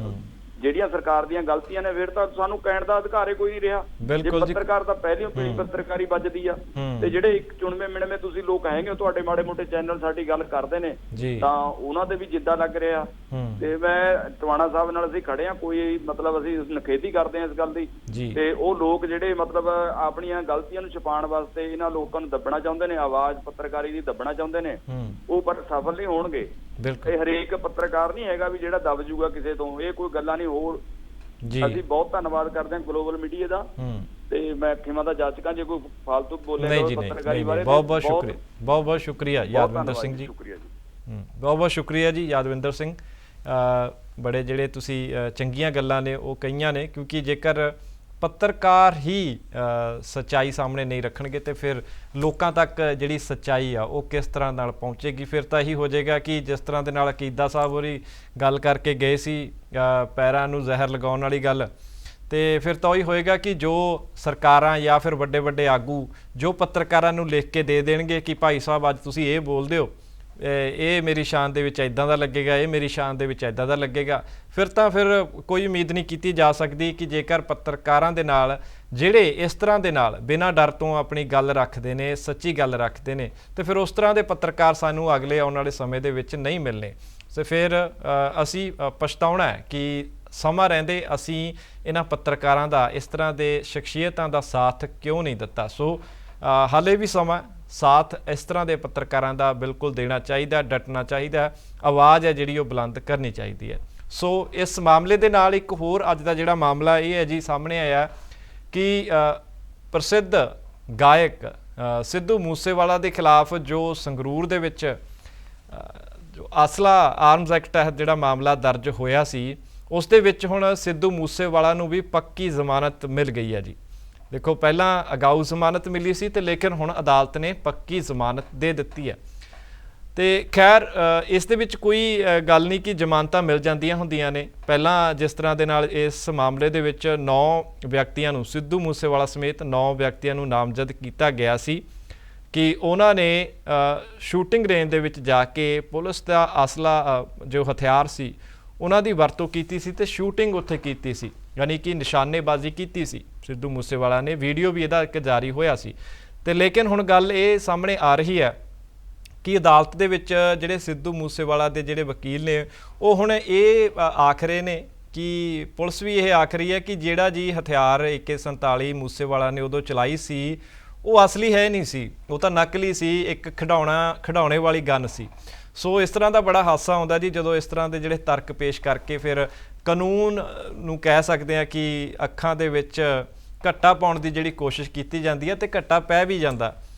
Speaker 4: ਜਿਹੜੀਆਂ ਸਰਕਾਰ ਦੀਆਂ ਗਲਤੀਆਂ ਨੇ ਫਿਰ ਤਾਂ ਸਾਨੂੰ ਕਹਿਣ ਦਾ ਅਧਿਕਾਰ ਹੀ ਕੋਈ ਨਹੀਂ ਰਿਹਾ। ਜੇ ਪੱਤਰਕਾਰ ਤਾਂ ਪਹਿਲੀ ਪੀੜੀ ਪੱਤਰਕਾਰੀ ਵੱਜਦੀ ਆ, ਤੇ ਜਿਹੜੇ ਇੱਕ ਚੁਣਵੇਂ ਮਿਣਵੇਂ ਤੁਸੀਂ ਲੋਕ ਹੈਗੇ ਹੋ, ਤੁਹਾਡੇ ਮਾੜੇ ਮੋਟੇ ਚੈਨਲ ਸਾਡੀ ਗੱਲ ਕਰਦੇ ਨੇ ਤਾਂ ਉਹਨਾਂ ਦੇ ਵੀ ਜਿੱਦਾਂ ਲੱਗ ਰਿਹਾ। ਤੇ ਮੈਂ ਟਵਾਣਾ ਸਾਹਿਬ ਨਾਲ ਅਸੀਂ ਖੜੇ ਆ, ਕੋਈ ਮਤਲਬ ਅਸੀਂ ਨਖੇਦੀ ਕਰਦੇ ਆ ਇਸ ਗੱਲ ਦੀ। ਤੇ ਉਹ ਲੋਕ ਜਿਹੜੇ ਮਤਲਬ ਆਪਣੀਆਂ ਗਲਤੀਆਂ ਨੂੰ ਛੁਪਾਉਣ ਵਾਸਤੇ ਇਹਨਾਂ ਲੋਕਾਂ ਨੂੰ ਦੱਬਣਾ ਚਾਹੁੰਦੇ ਨੇ, ਆਵਾਜ਼ ਪੱਤਰਕਾਰੀ ਦੀ ਦੱਬਣਾ ਚਾਹੁੰਦੇ ਨੇ, ਉਹ ਪਰ ਸਫਲ ਨਹੀਂ ਹੋਣਗੇ। ਇਹ ਹਰੇਕ ਪੱਤਰਕਾਰ ਨਹੀਂ ਹੈਗਾ ਵੀ ਜਿਹੜਾ ਦੱਬ ਜੂਗਾ ਕਿਸੇ ਤੋਂ। ਇਹ ਕੋਈ ਗੱਲਾਂ ਨਹੀਂ। ਹੋਰ ਅਸੀਂ ਬਹੁਤ ਧੰਨਵਾਦ ਕਰਦੇ ਹਾਂ ਗਲੋਬਲ ਮੀਡੀਆ ਦਾ, ਤੇ ਮੈਂ ਖਿਮਾ ਦਾ ਜਾਚਕਾਂ ਜੇ ਕੋਈ ਫਾਲਤੂ ਬੋਲੇ ਪੱਤਰਕਾਰੀ ਬਾਰੇ। ਬਹੁਤ ਬਹੁਤ ਸ਼ੁਕਰੀਆ,
Speaker 2: ਬਹੁਤ ਬਹੁਤ ਸ਼ੁਕਰੀਆ ਯਾਦਵਿੰਦਰ ਸਿੰਘ ਜੀ। ਬਹੁਤ ਬਹੁਤ ਸ਼ੁਕਰੀਆ ਜੀ ਯਾਦਵਿੰਦਰ ਸਿੰਘ। ਬੜੇ ਜਿਹੜੇ ਤੁਸੀਂ ਚੰਗੀਆਂ ਗੱਲਾਂ ਨੇ ਉਹ ਕਹੀਆਂ ਨੇ, ਕਿਉਂਕਿ ਜੇਕਰ ਪੱਤਰਕਾਰ ਹੀ ਸੱਚਾਈ ਸਾਹਮਣੇ ਨਹੀਂ ਰੱਖਣਗੇ ਤੇ ਫਿਰ ਲੋਕਾਂ ਤੱਕ ਜਿਹੜੀ ਸੱਚਾਈ ਆ ਉਹ ਕਿਸ ਤਰ੍ਹਾਂ ਨਾਲ ਪਹੁੰਚੇਗੀ। ਫਿਰ ਤਾਂ ਇਹੀ ਹੋ ਜਾਏਗਾ ਕਿ ਜਿਸ ਤਰ੍ਹਾਂ ਦੇ ਨਾਲ ਅਕੀਦਾ ਸਾਹਿਬ ਹੋਰੀ ਗੱਲ ਕਰਕੇ ਗਏ ਸੀ, ਪੈਰਾਂ ਨੂੰ ਜ਼ਹਿਰ ਲਗਾਉਣ ਵਾਲੀ ਗੱਲ, ਤੇ ਫਿਰ ਤਾਂ ਉਹੀ ਹੋਏਗਾ ਕਿ ਜੋ ਸਰਕਾਰਾਂ ਜਾਂ ਫਿਰ ਵੱਡੇ ਵੱਡੇ ਆਗੂ ਜੋ ਪੱਤਰਕਾਰਾਂ ਨੂੰ ਲਿਖ ਕੇ ਦੇ ਦੇਣਗੇ ਕਿ ਭਾਈ ਸਾਹਿਬ ਅੱਜ ਤੁਸੀਂ ਇਹ ਬੋਲਦੇ ਹੋ, ਇਹ ਮੇਰੀ ਸ਼ਾਨ ਦੇ ਵਿੱਚ ਇੱਦਾਂ ਦਾ ਲੱਗੇਗਾ, ਇਹ ਮੇਰੀ ਸ਼ਾਨ ਦੇ ਵਿੱਚ ਇੱਦਾਂ ਦਾ ਲੱਗੇਗਾ। ਫਿਰ ਕੋਈ ਉਮੀਦ ਨਹੀਂ ਕੀਤੀ ਜਾ ਸਕਦੀ ਕਿ ਜੇਕਰ ਪੱਤਰਕਾਰਾਂ ਦੇ ਨਾਲ ਜਿਹੜੇ ਇਸ ਤਰ੍ਹਾਂ ਦੇ ਨਾਲ ਬਿਨਾਂ ਡਰ ਤੋਂ ਆਪਣੀ ਗੱਲ ਰੱਖਦੇ ਨੇ, ਸੱਚੀ ਗੱਲ ਰੱਖਦੇ ਨੇ, ਤੇ ਫਿਰ ਉਸ ਤਰ੍ਹਾਂ ਦੇ ਪੱਤਰਕਾਰ ਸਾਨੂੰ ਅਗਲੇ ਆਉਣ ਵਾਲੇ ਸਮੇਂ ਦੇ ਵਿੱਚ ਨਹੀਂ ਮਿਲਣੇ। ਤੇ ਫਿਰ ਅਸੀਂ ਪਛਤਾਉਣਾ ਹੈ ਕਿ ਸਮਾਂ ਰਹਿੰਦੇ ਅਸੀਂ ਇਹਨਾਂ ਪੱਤਰਕਾਰਾਂ ਦਾ, ਇਸ ਤਰ੍ਹਾਂ ਦੇ ਸ਼ਖਸੀਅਤਾਂ ਦਾ ਸਾਥ ਕਿਉਂ ਨਹੀਂ ਦਿੱਤਾ। ਸੋ ਹਾਲੇ ਵੀ ਸਮਾਂ ਸਾਥ ਇਸ ਤਰ੍ਹਾਂ ਦੇ ਪੱਤਰਕਾਰਾਂ ਦਾ ਬਿਲਕੁਲ ਦੇਣਾ ਚਾਹੀਦਾ, ਡਟਣਾ ਚਾਹੀਦਾ, ਆਵਾਜ਼ ਹੈ ਜਿਹੜੀ ਉਹ ਬੁਲੰਦ ਕਰਨੀ ਚਾਹੀਦੀ ਹੈ। ਸੋ ਇਸ ਮਾਮਲੇ ਦੇ ਨਾਲ ਇੱਕ ਹੋਰ ਅੱਜ ਦਾ ਜਿਹੜਾ ਮਾਮਲਾ ਇਹ ਹੈ ਜੀ ਸਾਹਮਣੇ ਆਇਆ ਕਿ ਪ੍ਰਸਿੱਧ ਗਾਇਕ ਸਿੱਧੂ ਮੂਸੇਵਾਲਾ ਦੇ ਖਿਲਾਫ ਜੋ ਸੰਗਰੂਰ ਦੇ ਵਿੱਚ ਜੋ ਅਸਲਾ ਆਰਮਸ ਐਕਟ ਤਹਿਤ ਜਿਹੜਾ ਮਾਮਲਾ ਦਰਜ ਹੋਇਆ ਸੀ, ਉਸ ਦੇ ਵਿੱਚ ਹੁਣ ਸਿੱਧੂ ਮੂਸੇਵਾਲਾ ਨੂੰ ਵੀ ਪੱਕੀ ਜ਼ਮਾਨਤ ਮਿਲ ਗਈ ਹੈ ਜੀ। ਦੇਖੋ, ਪਹਿਲਾਂ ਅਗਾਊ ਜ਼ਮਾਨਤ ਮਿਲੀ ਸੀ ਤੇ ਲੇਕਿਨ ਹੁਣ ਅਦਾਲਤ ਨੇ ਪੱਕੀ ਜ਼ਮਾਨਤ ਦੇ ਦਿੱਤੀ ਹੈ। ਤੇ ਖੈਰ ਇਸ ਦੇ ਵਿੱਚ ਕੋਈ ਗੱਲ ਨਹੀਂ ਕਿ ਜ਼ਮਾਨਤਾਂ ਮਿਲ ਜਾਂਦੀਆਂ ਹੁੰਦੀਆਂ ਨੇ। ਪਹਿਲਾਂ ਜਿਸ ਤਰ੍ਹਾਂ ਦੇ ਨਾਲ ਇਸ ਮਾਮਲੇ ਦੇ ਵਿੱਚ 9 ਵਿਅਕਤੀਆਂ ਨੂੰ, ਸਿੱਧੂ ਮੂਸੇਵਾਲਾ ਸਮੇਤ 9 ਵਿਅਕਤੀਆਂ ਨੂੰ ਨਾਮਜ਼ਦ ਕੀਤਾ ਗਿਆ ਸੀ ਕਿ ਉਹਨਾਂ ਨੇ ਸ਼ੂਟਿੰਗ ਰੇਂਜ ਦੇ ਵਿੱਚ ਜਾ ਕੇ ਪੁਲਿਸ ਦਾ ਅਸਲਾ ਜੋ ਹਥਿਆਰ ਸੀ ਉਹਨਾਂ ਦੀ ਵਰਤੋਂ ਕੀਤੀ ਸੀ ਤੇ ਸ਼ੂਟਿੰਗ ਉੱਥੇ ਕੀਤੀ ਸੀ, ਯਾਨੀ ਕਿ ਨਿਸ਼ਾਨੇਬਾਜ਼ੀ ਕੀਤੀ ਸੀ ਸਿੱਧੂ ਮੂਸੇਵਾਲਾ ਨੇ। ਵੀਡੀਓ ਵੀ ਇਹਦਾ ਇੱਕ ਜਾਰੀ ਹੋਇਆ ਸੀ। ਤੇ ਲੇਕਿਨ ਹੁਣ ਗੱਲ ਇਹ ਸਾਹਮਣੇ ਆ ਰਹੀ ਹੈ ਕਿ ਅਦਾਲਤ ਦੇ ਵਿੱਚ ਜਿਹੜੇ ਸਿੱਧੂ ਮੂਸੇਵਾਲਾ ਦੇ ਜਿਹੜੇ ਵਕੀਲ ਨੇ ਉਹ ਹੁਣ ਇਹ ਆਖ ਰਹੇ ਨੇ ਕਿ ਪੁਲਿਸ ਵੀ ਇਹ ਆਖ ਰਹੀ ਹੈ ਕਿ ਜਿਹੜਾ ਜੀ ਹਥਿਆਰ AK-47 ਮੂਸੇਵਾਲਾ ਨੇ ਉਦੋਂ ਚਲਾਈ ਸੀ ਉਹ ਅਸਲੀ ਹੈ ਨਹੀਂ ਸੀ, ਉਹ ਤਾਂ ਨਕਲੀ ਸੀ, ਇੱਕ ਖਿਡਾਉਣੇ ਵਾਲੀ ਗਨ ਸੀ। ਸੋ ਇਸ ਤਰ੍ਹਾਂ ਦਾ ਬੜਾ ਹਾਸਾ ਆਉਂਦਾ ਜੀ ਜਦੋਂ ਇਸ ਤਰ੍ਹਾਂ ਦੇ ਜਿਹੜੇ ਤਰਕ ਪੇਸ਼ ਕਰਕੇ ਫਿਰ ਕਾਨੂੰਨ ਨੂੰ ਕਹਿ ਸਕਦੇ ਆ ਕਿ ਅੱਖਾਂ ਦੇ ਵਿੱਚ ਘੱਟਾ ਪਾਉਣ ਦੀ ਜਿਹੜੀ ਕੋਸ਼ਿਸ਼ ਕੀਤੀ ਜਾਂਦੀ ਹੈ ਤੇ ਘੱਟਾ ਪੈ ਵੀ ਜਾਂਦਾ।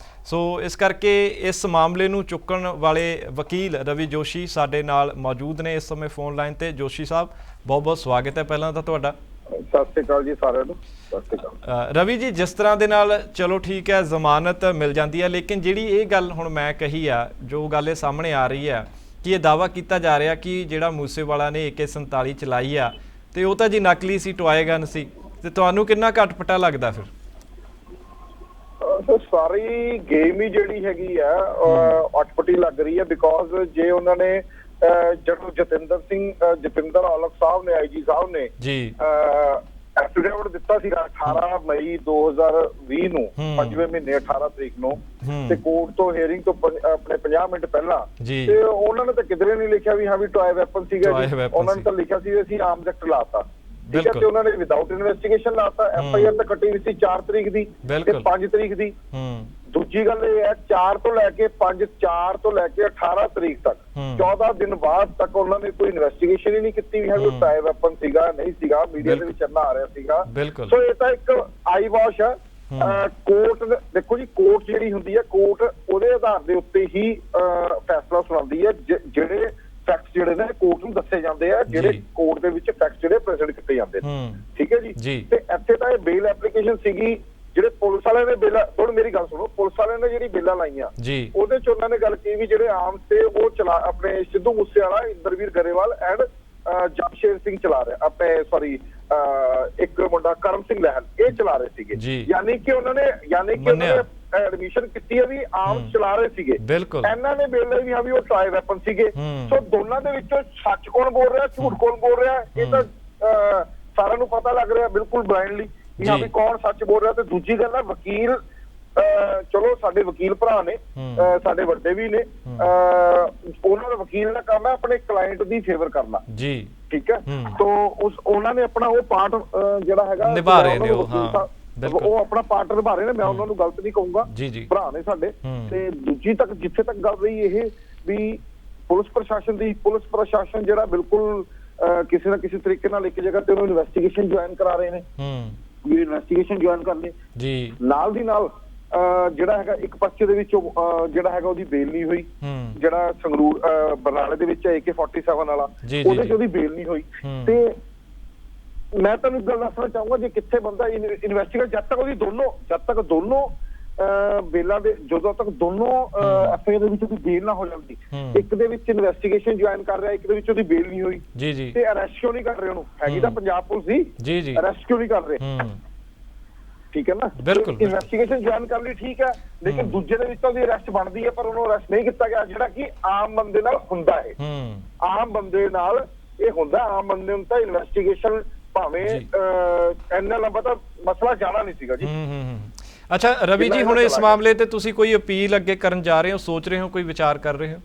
Speaker 2: ਸੋ ਇਸ ਕਰਕੇ ਇਸ ਮਾਮਲੇ ਨੂੰ ਚੁੱਕਣ ਵਾਲੇ ਵਕੀਲ ਰਵੀ ਜੋਸ਼ੀ ਸਾਡੇ ਨਾਲ ਮੌਜੂਦ ਨੇ ਇਸ ਸਮੇਂ ਫੋਨ ਲਾਈਨ ਤੇ। ਜੋਸ਼ੀ ਸਾਹਿਬ, ਬਹੁਤ ਬਹੁਤ ਸਵਾਗਤ ਹੈ ਪਹਿਲਾਂ ਤਾਂ ਤੁਹਾਡਾ।
Speaker 3: ਸਤਿ ਸ਼੍ਰੀ ਅਕਾਲ ਜੀ ਸਾਰਿਆਂ ਨੂੰ। ਸਤਿ ਸ਼੍ਰੀ ਅਕਾਲ।
Speaker 2: ਰਵੀ ਜੀ, ਜਿਸ ਤਰ੍ਹਾਂ ਦੇ ਨਾਲ ਚਲੋ ਠੀਕ ਹੈ ਜ਼ਮਾਨਤ ਮਿਲ ਜਾਂਦੀ ਹੈ, ਲੇਕਿਨ ਜਿਹੜੀ ਇਹ ਗੱਲ ਹੁਣ ਮੈਂ ਕਹੀ ਆ, ਜੋ ਗੱਲ ਇਹ ਸਾਹਮਣੇ ਆ ਰਹੀ ਹੈ ਕਿ ਇਹ ਦਾਅਵਾ ਕੀਤਾ ਜਾ ਰਿਹਾ ਕਿ ਜਿਹੜਾ ਮੂਸੇਵਾਲਾ ਨੇ AK-47 ਚਲਾਈ ਆ ਤੇ ਉਹ ਤਾਂ ਜੀ ਨਕਲੀ ਸੀ, ਟੋਏ ਗਨ ਸੀ, ਤੇ ਤੁਹਾਨੂੰ ਕਿੰਨਾ ਘਟਪਟਾ ਲੱਗਦਾ ਫਿਰ?
Speaker 3: ਸਾਰੀ ਗੇਮ ਹੀ ਜਿਹੜੀ ਹੈਗੀ ਆ ਅਟਪਟੀ ਲੱਗ ਰਹੀ ਹੈ, ਬਿਕੋਜ਼ ਜੇ ਉਹਨਾਂ ਨੇ ਜਦੋਂ ਜਤਿੰਦਰ ਔਲਖ ਸਾਹਿਬ ਨੇ IG ਸਾਹਿਬ ਨੇ
Speaker 2: ਜੀ
Speaker 3: ਐਫੀਡੇਵਿਟ ਦਿੱਤਾ ਸੀ 18 ਮਈ 2020 ਨੂੰ 5ਵੇਂ ਮਹੀਨੇ 18 ਤਰੀਕ ਨੂੰ, ਤੇ ਕੋਰਟ ਤੋਂ ਹੀਅਰਿੰਗ ਤੋਂ ਆਪਣੇ 50 ਮਿੰਟ ਪਹਿਲਾਂ, ਤੇ ਉਹਨਾਂ ਨੇ ਤਾਂ ਕਿਧਰੇ ਨਹੀਂ ਲਿਖਿਆ ਵੀ ਹਾਂ ਵੀ ਟੋਏ ਵੈਪਨ ਸੀਗਾ ਜੀ। ਉਹਨਾਂ ਨੇ ਤਾਂ ਲਿਖਿਆ ਸੀ ਅਸੀਂ ਆਰਮਸ ਐਕਟ ਲਾਤਾ, ਠੀਕ ਹੈ, ਤੇ ਉਹਨਾਂ ਨੇ ਵਿਦਆਊਟ ਇਨਵੈਸਟੀਗੇਸ਼ਨ ਲਾਤਾ। FIR ਤਾਂ ਕੱਟੀ ਵੀ ਸੀ 4 ਤਰੀਕ ਦੀ ਤੇ 5 ਤਰੀਕ ਦੀ। ਦੂਜੀ ਗੱਲ ਇਹ ਹੈ 4 ਤੋਂ ਲੈ ਕੇ 4 ਤੋਂ ਲੈ ਕੇ 18 ਤਰੀਕ ਤੱਕ 14 ਦਿਨ ਬਾਅਦ ਤੱਕ ਉਹਨਾਂ ਨੇ ਕੋਈ ਇਨਵੈਸਟੀਗੇਸ਼ਨ ਹੀ ਨਹੀਂ ਕੀਤੀ ਵੀ ਹਾਂ ਵੀ ਟਾਈ ਵੈਪਨ ਸੀਗਾ ਨਹੀਂ ਸੀਗਾ, ਮੀਡੀਆ ਦੇ ਵਿੱਚ ਇੰਨਾ ਆ ਰਿਹਾ ਸੀਗਾ। ਸੋ ਇਹ ਤਾਂ ਇੱਕ ਆਈ ਵਾਸ਼ ਹੈ। ਕੋਰਟ ਦੇਖੋ ਜੀ, ਕੋਰਟ ਜਿਹੜੀ ਹੁੰਦੀ ਹੈ, ਕੋਰਟ ਉਹਦੇ ਆਧਾਰ ਦੇ ਉੱਤੇ ਹੀ ਫੈਸਲਾ ਸੁਣਾਉਂਦੀ ਹੈ। ਜਿਹੜੇ ਫੈਕਟਸ ਜਿਹੜੇ ਨੇ ਕੋਰਟ ਨੂੰ ਦੱਸੇ ਜਾਂਦੇ ਆ, ਜਿਹੜੇ ਕੋਰਟ ਦੇ ਵਿੱਚ ਫੈਕਟਸ ਜਿਹੜੇ ਪ੍ਰੈਜ਼ੈਂਟ ਕੀਤੇ ਜਾਂਦੇ ਨੇ, ਠੀਕ ਹੈ ਜੀ। ਤੇ ਇੱਥੇ ਤਾਂ ਇਹ ਬੇਲ ਐਪਲੀਕੇਸ਼ਨ ਸੀਗੀ, ਜਿਹੜੇ ਪੁਲਿਸ ਵਾਲਿਆਂ ਨੇ ਬਿੱਲ, ਥੋੜੀ ਮੇਰੀ ਗੱਲ ਸੁਣੋ, ਪੁਲਿਸ ਵਾਲਿਆਂ ਨੇ ਜਿਹੜੀ ਬਿੱਲਾਂ ਲਾਈਆਂ ਉਹਦੇ ਚ ਉਹਨਾਂ ਨੇ ਗੱਲ ਕੀ ਵੀ ਜਿਹੜੇ ਆਮ ਤੇ ਉਹ ਚਲਾ ਆਪਣੇ ਸਿੱਧੂ ਮੂਸੇਵਾਲਾ, ਇੰਦਰਵੀਰ ਗਰੇਵਾਲ ਐਂਡ ਜਮਸ਼ੇਦ ਸਿੰਘ ਚਲਾ ਰਹੇ, ਆਪਣੇ ਸੌਰੀ ਇੱਕ ਮੁੰਡਾ ਕਰਮ ਸਿੰਘ ਲਹਿਲ, ਇਹ ਚਲਾ ਰਹੇ ਸੀਗੇ। ਯਾਨੀ ਕਿ ਉਹਨਾਂ ਨੇ ਐਡਮਿਸ਼ਨ ਕੀਤੀ ਹੈ ਵੀ ਆਮ ਚਲਾ ਰਹੇ ਸੀਗੇ। ਇਹਨਾਂ ਨੇ ਬਿੱਲ ਲਈ ਵੀ ਹਾਂ ਵੀ ਉਹ ਟਰਾਈ ਵੈਪਨ ਸੀਗੇ। ਸੋ ਦੋਨਾਂ ਦੇ ਵਿੱਚੋਂ ਸੱਚ ਕੌਣ ਬੋਲ ਰਿਹਾ, ਝੂਠ ਕੌਣ ਬੋਲ ਰਿਹਾ, ਇਹ ਤਾਂ ਸਾਰਿਆਂ ਨੂੰ ਪਤਾ ਲੱਗ ਰਿਹਾ ਬਿਲਕੁਲ ਬਲਾਈਂਡਲੀ ਵੀ ਹਾਂ ਵੀ ਕੌਣ ਸੱਚ ਬੋਲ ਰਿਹਾ। ਤੇ ਦੂਜੀ ਗੱਲ ਹੈ ਵਕੀਲ, ਚਲੋ ਸਾਡੇ ਵਕੀਲ ਭਰਾ ਨੇ, ਸਾਡੇ ਵੱਡੇ ਵੀ ਨੇ, ਉਹਨਾਂ ਦਾ ਵਕੀਲ ਦਾ ਕੰਮ ਹੈ ਆਪਣੇ ਕਲਾਇੰਟ ਦੀ ਫੇਵਰ ਕਰਨਾ ਜੀ, ਠੀਕ ਹੈ। ਤੋਂ ਉਹਨਾਂ ਨੇ ਆਪਣਾ ਉਹ ਪਾਰਟ ਜਿਹੜਾ ਹੈਗਾ ਨਿਭਾ ਰਹੇ ਨੇ, ਉਹ ਆਪਣਾ ਪਾਰਟ ਨਿਭਾ ਰਹੇ ਨੇ। ਮੈਂ ਉਹਨਾਂ ਨੂੰ ਗਲਤ ਨਹੀਂ ਕਹੂੰਗਾ, ਭਰਾ ਨੇ ਸਾਡੇ। ਤੇ ਦੂਜੀ ਤੱਕ ਜਿੱਥੇ ਤੱਕ ਗੱਲ ਰਹੀ ਇਹ ਵੀ ਪੁਲਿਸ ਪ੍ਰਸ਼ਾਸਨ ਜਿਹੜਾ ਬਿਲਕੁਲ ਕਿਸੇ ਨਾ ਕਿਸੇ ਤਰੀਕੇ ਨਾਲ ਇੱਕ ਜਗ੍ਹਾ ਤੇ ਉਹਨੂੰ ਇਨਵੈਸਟੀਗੇਸ਼ਨ ਜੁਆਇਨ ਕਰਾ ਰਹੇ ਨੇ, ਵੀ ਇਨਵੈਸਟੀਗੇਸ਼ਨ ਜੁਆਇਨ ਕਰ ਲਈ ਜੀ। ਨਾਲ ਦੀ ਨਾਲ ਜਿਹੜਾ ਹੈਗਾ ਇੱਕ ਪਰਚੇ ਦੇ ਵਿੱਚ ਜਿਹੜਾ ਹੈਗਾ ਉਹਦੀ ਬੇਲ ਨਹੀਂ ਹੋਈ, ਜਿਹੜਾ ਸੰਗਰੂਰ ਬਰਨਾਲੇ ਦੇ ਵਿੱਚ AK-47 ਵਾਲਾ, ਉਹਦੇ ਚ ਉਹਦੀ ਬੇਲ ਨਹੀਂ ਹੋਈ। ਤੇ ਮੈਂ ਤੁਹਾਨੂੰ ਗੱਲ ਦੱਸਣਾ ਚਾਹੂੰਗਾ, ਜੇ ਕਿੱਥੇ ਬੰਦਾ ਇਨਵੈਸਟੀਗੇਟ ਜਦ ਤੱਕ ਦੋਨੋਂ ਬੇਲਾਂ ਦੇ, ਜਦੋਂ ਤੱਕ ਦੋਨੋਂ FIR ਦੇ ਵਿੱਚ ਉਹਦੀ ਬੇਲ ਨਾ ਹੋ ਜਾਂਦੀ, ਇੱਕ ਦੇ ਵਿੱਚ ਇਨਵੈਸਟੀਗੇਸ਼ਨ ਜੁਆਇਨ ਕਰ ਰਿਹਾ, ਇੱਕ ਦੇ ਵਿੱਚ ਉਹਦੀ ਬੇਲ ਨਹੀਂ ਹੋਈ, ਤੇ ਅਰੈਸਟ ਕਿਉਂ ਨਹੀਂ ਕਰ ਰਹੇ ਉਹਨੂੰ? ਹੈਗੀ ਤਾਂ ਪੰਜਾਬ ਪੁਲਿਸ ਦੀ, ਅਰੈਸਟ ਕਿਉਂ ਨਹੀਂ ਕਰ ਰਹੇ? ਠੀਕ ਹੈ ਨਾ, ਇਨਵੈਸਟੀਗੇਸ਼ਨ ਜੁਆਇਨ ਕਰ ਲਈ, ਠੀਕ ਹੈ, ਲੇਕਿਨ ਦੂਜੇ ਦੇ ਵਿੱਚ ਉਹਦੀ ਅਰੈਸਟ ਬਣਦੀ ਹੈ ਪਰ ਉਹਨੂੰ ਅਰੈਸਟ ਨਹੀਂ ਕੀਤਾ ਗਿਆ, ਜਿਹੜਾ ਕਿ ਆਮ ਬੰਦੇ ਨਾਲ ਹੁੰਦਾ ਹੈ। ਆਮ ਬੰਦੇ ਨਾਲ ਇਹ ਹੁੰਦਾ, ਆਮ ਬੰਦੇ ਨੂੰ ਤਾਂ ਇਨਵੈਸਟੀਗੇਸ਼ਨ ਭਾਵੇਂ ਇੰਨਾ ਲੰਬਾ ਤਾਂ ਮਸਲਾ ਜਾਣਾ ਨਹੀਂ ਸੀਗਾ ਜੀ।
Speaker 2: ਅੱਛਾ ਰਵੀ ਜੀ, ਹੁਣ ਇਸ ਮਾਮਲੇ ਤੇ ਤੁਸੀਂ ਕੋਈ ਅਪੀਲ ਅੱਗੇ ਕਰਨ ਜਾ ਰਹੇ ਹੋ, ਸੋਚ ਰਹੇ ਹੋ, ਕੋਈ ਵਿਚਾਰ ਕਰ ਰਹੇ ਹੋ?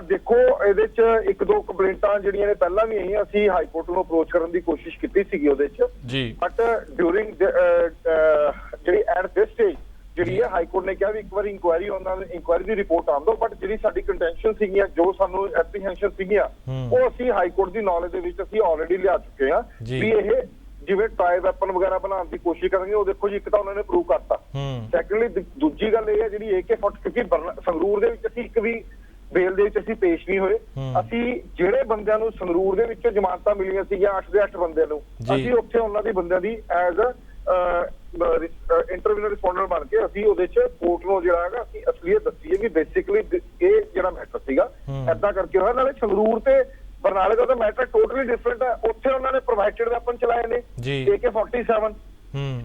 Speaker 3: ਦੇਖੋ, ਇਹਦੇ ਚ 1-2 ਕੰਪਲੇਂਟਾਂ ਜਿਹੜੀਆਂ ਨੇ ਪਹਿਲਾਂ ਵੀ ਆਈਆਂ, ਅਸੀਂ ਹਾਈ ਕੋਰਟ ਨੂੰ ਅਪਰੋਚ ਕਰਨ ਦੀ ਕੋਸ਼ਿਸ਼ ਕੀਤੀ ਸੀਗੀ ਉਹਦੇ ਚ ਜੀ, ਬਟ ਡਿਊਰਿੰਗ ਜਿਹੜੀ ਐਟ ਦਿਸ ਸਟੇਜ ਜਿਹੜੀ ਹੈ ਹਾਈ ਕੋਰਟ ਨੇ ਕਿਹਾ ਵੀ ਇੱਕ ਵਾਰੀ ਇਨਕੁਆਇਰੀ ਦੀ ਰਿਪੋਰਟ ਆਉਣ ਦਿਓ। ਬਟ ਜਿਹੜੀ ਸਾਡੀ ਕੰਟੈਂਸ਼ਨ ਸੀਗੀਆਂ, ਜੋ ਸਾਨੂੰ ਐਪਰੀਹੈਂਸ਼ਨ ਸੀਗੀਆਂ, ਉਹ ਅਸੀਂ ਹਾਈ ਕੋਰਟ ਦੀ ਨੌਲੇਜ ਦੇ ਵਿੱਚ ਅਸੀਂ ਆਲਰੇਡੀ ਲਿਆ ਚੁੱਕੇ ਹਾਂ ਵੀ ਇਹ ਜਿਵੇਂ ਟਾਈ ਵੈਪਨ ਵਗੈਰਾ ਬਣਾਉਣ ਦੀ ਕੋਸ਼ਿਸ਼ ਕਰਾਂਗੇ। ਉਹ ਦੇਖੋ ਜੀ, ਇੱਕ ਤਾਂ ਉਹਨਾਂ ਨੇ ਪ੍ਰੂਵ ਕਰਤਾ। ਸੈਕੰਡਲੀ ਦੂਜੀ ਗੱਲ ਇਹ ਹੈ ਜਿਹੜੀ AK-47, ਕਿਉਂਕਿ ਸੰਗਰੂਰ ਦੇ ਵਿੱਚ ਅਸੀਂ ਇੱਕ ਵੀ ਬੇਲ ਦੇ ਵਿੱਚ ਅਸੀਂ ਪੇਸ਼ ਨਹੀਂ ਹੋਏ। ਅਸੀਂ ਜਿਹੜੇ ਬੰਦਿਆਂ ਨੂੰ ਸੰਗਰੂਰ ਦੇ ਵਿੱਚੋਂ ਜ਼ਮਾਨਤਾਂ ਮਿਲੀਆਂ ਸੀਗੀਆਂ 8 ਦੇ 8 ਬੰਦਿਆਂ ਨੂੰ, ਅਸੀਂ ਉੱਥੇ ਉਹਨਾਂ ਦੀ ਬੰਦਿਆਂ ਦੀ ਐਜ਼ ਇੰਟਰਵਿਊ ਰਿਸਪੋਂਡੈਂਟ ਬਣ ਕੇ ਅਸੀਂ ਉਹਦੇ ਚ ਕੋਰਟ ਨੂੰ ਜਿਹੜਾ ਹੈਗਾ ਅਸੀਂ ਅਸਲੀਅਤ ਦੱਸੀ ਹੈ ਵੀ ਬੇਸਿਕਲੀ ਇਹ ਜਿਹੜਾ ਮੈਟਰ ਸੀਗਾ ਏਦਾਂ ਕਰਕੇ ਹੋਇਆ। ਨਾਲੇ ਸੰਗਰੂਰ ਤੇ ਬਰਨਾਲੇ ਦਾ ਤਾਂ ਮੈਟਰ ਟੋਟਲੀ ਡਿਫਰੈਂਟ ਹੈ। ਉੱਥੇ ਉਹਨਾਂ ਨੇ ਪ੍ਰੋਵਾਈਡਡ ਵੈਪਨ ਚਲਾਏ ਨੇ AK-47,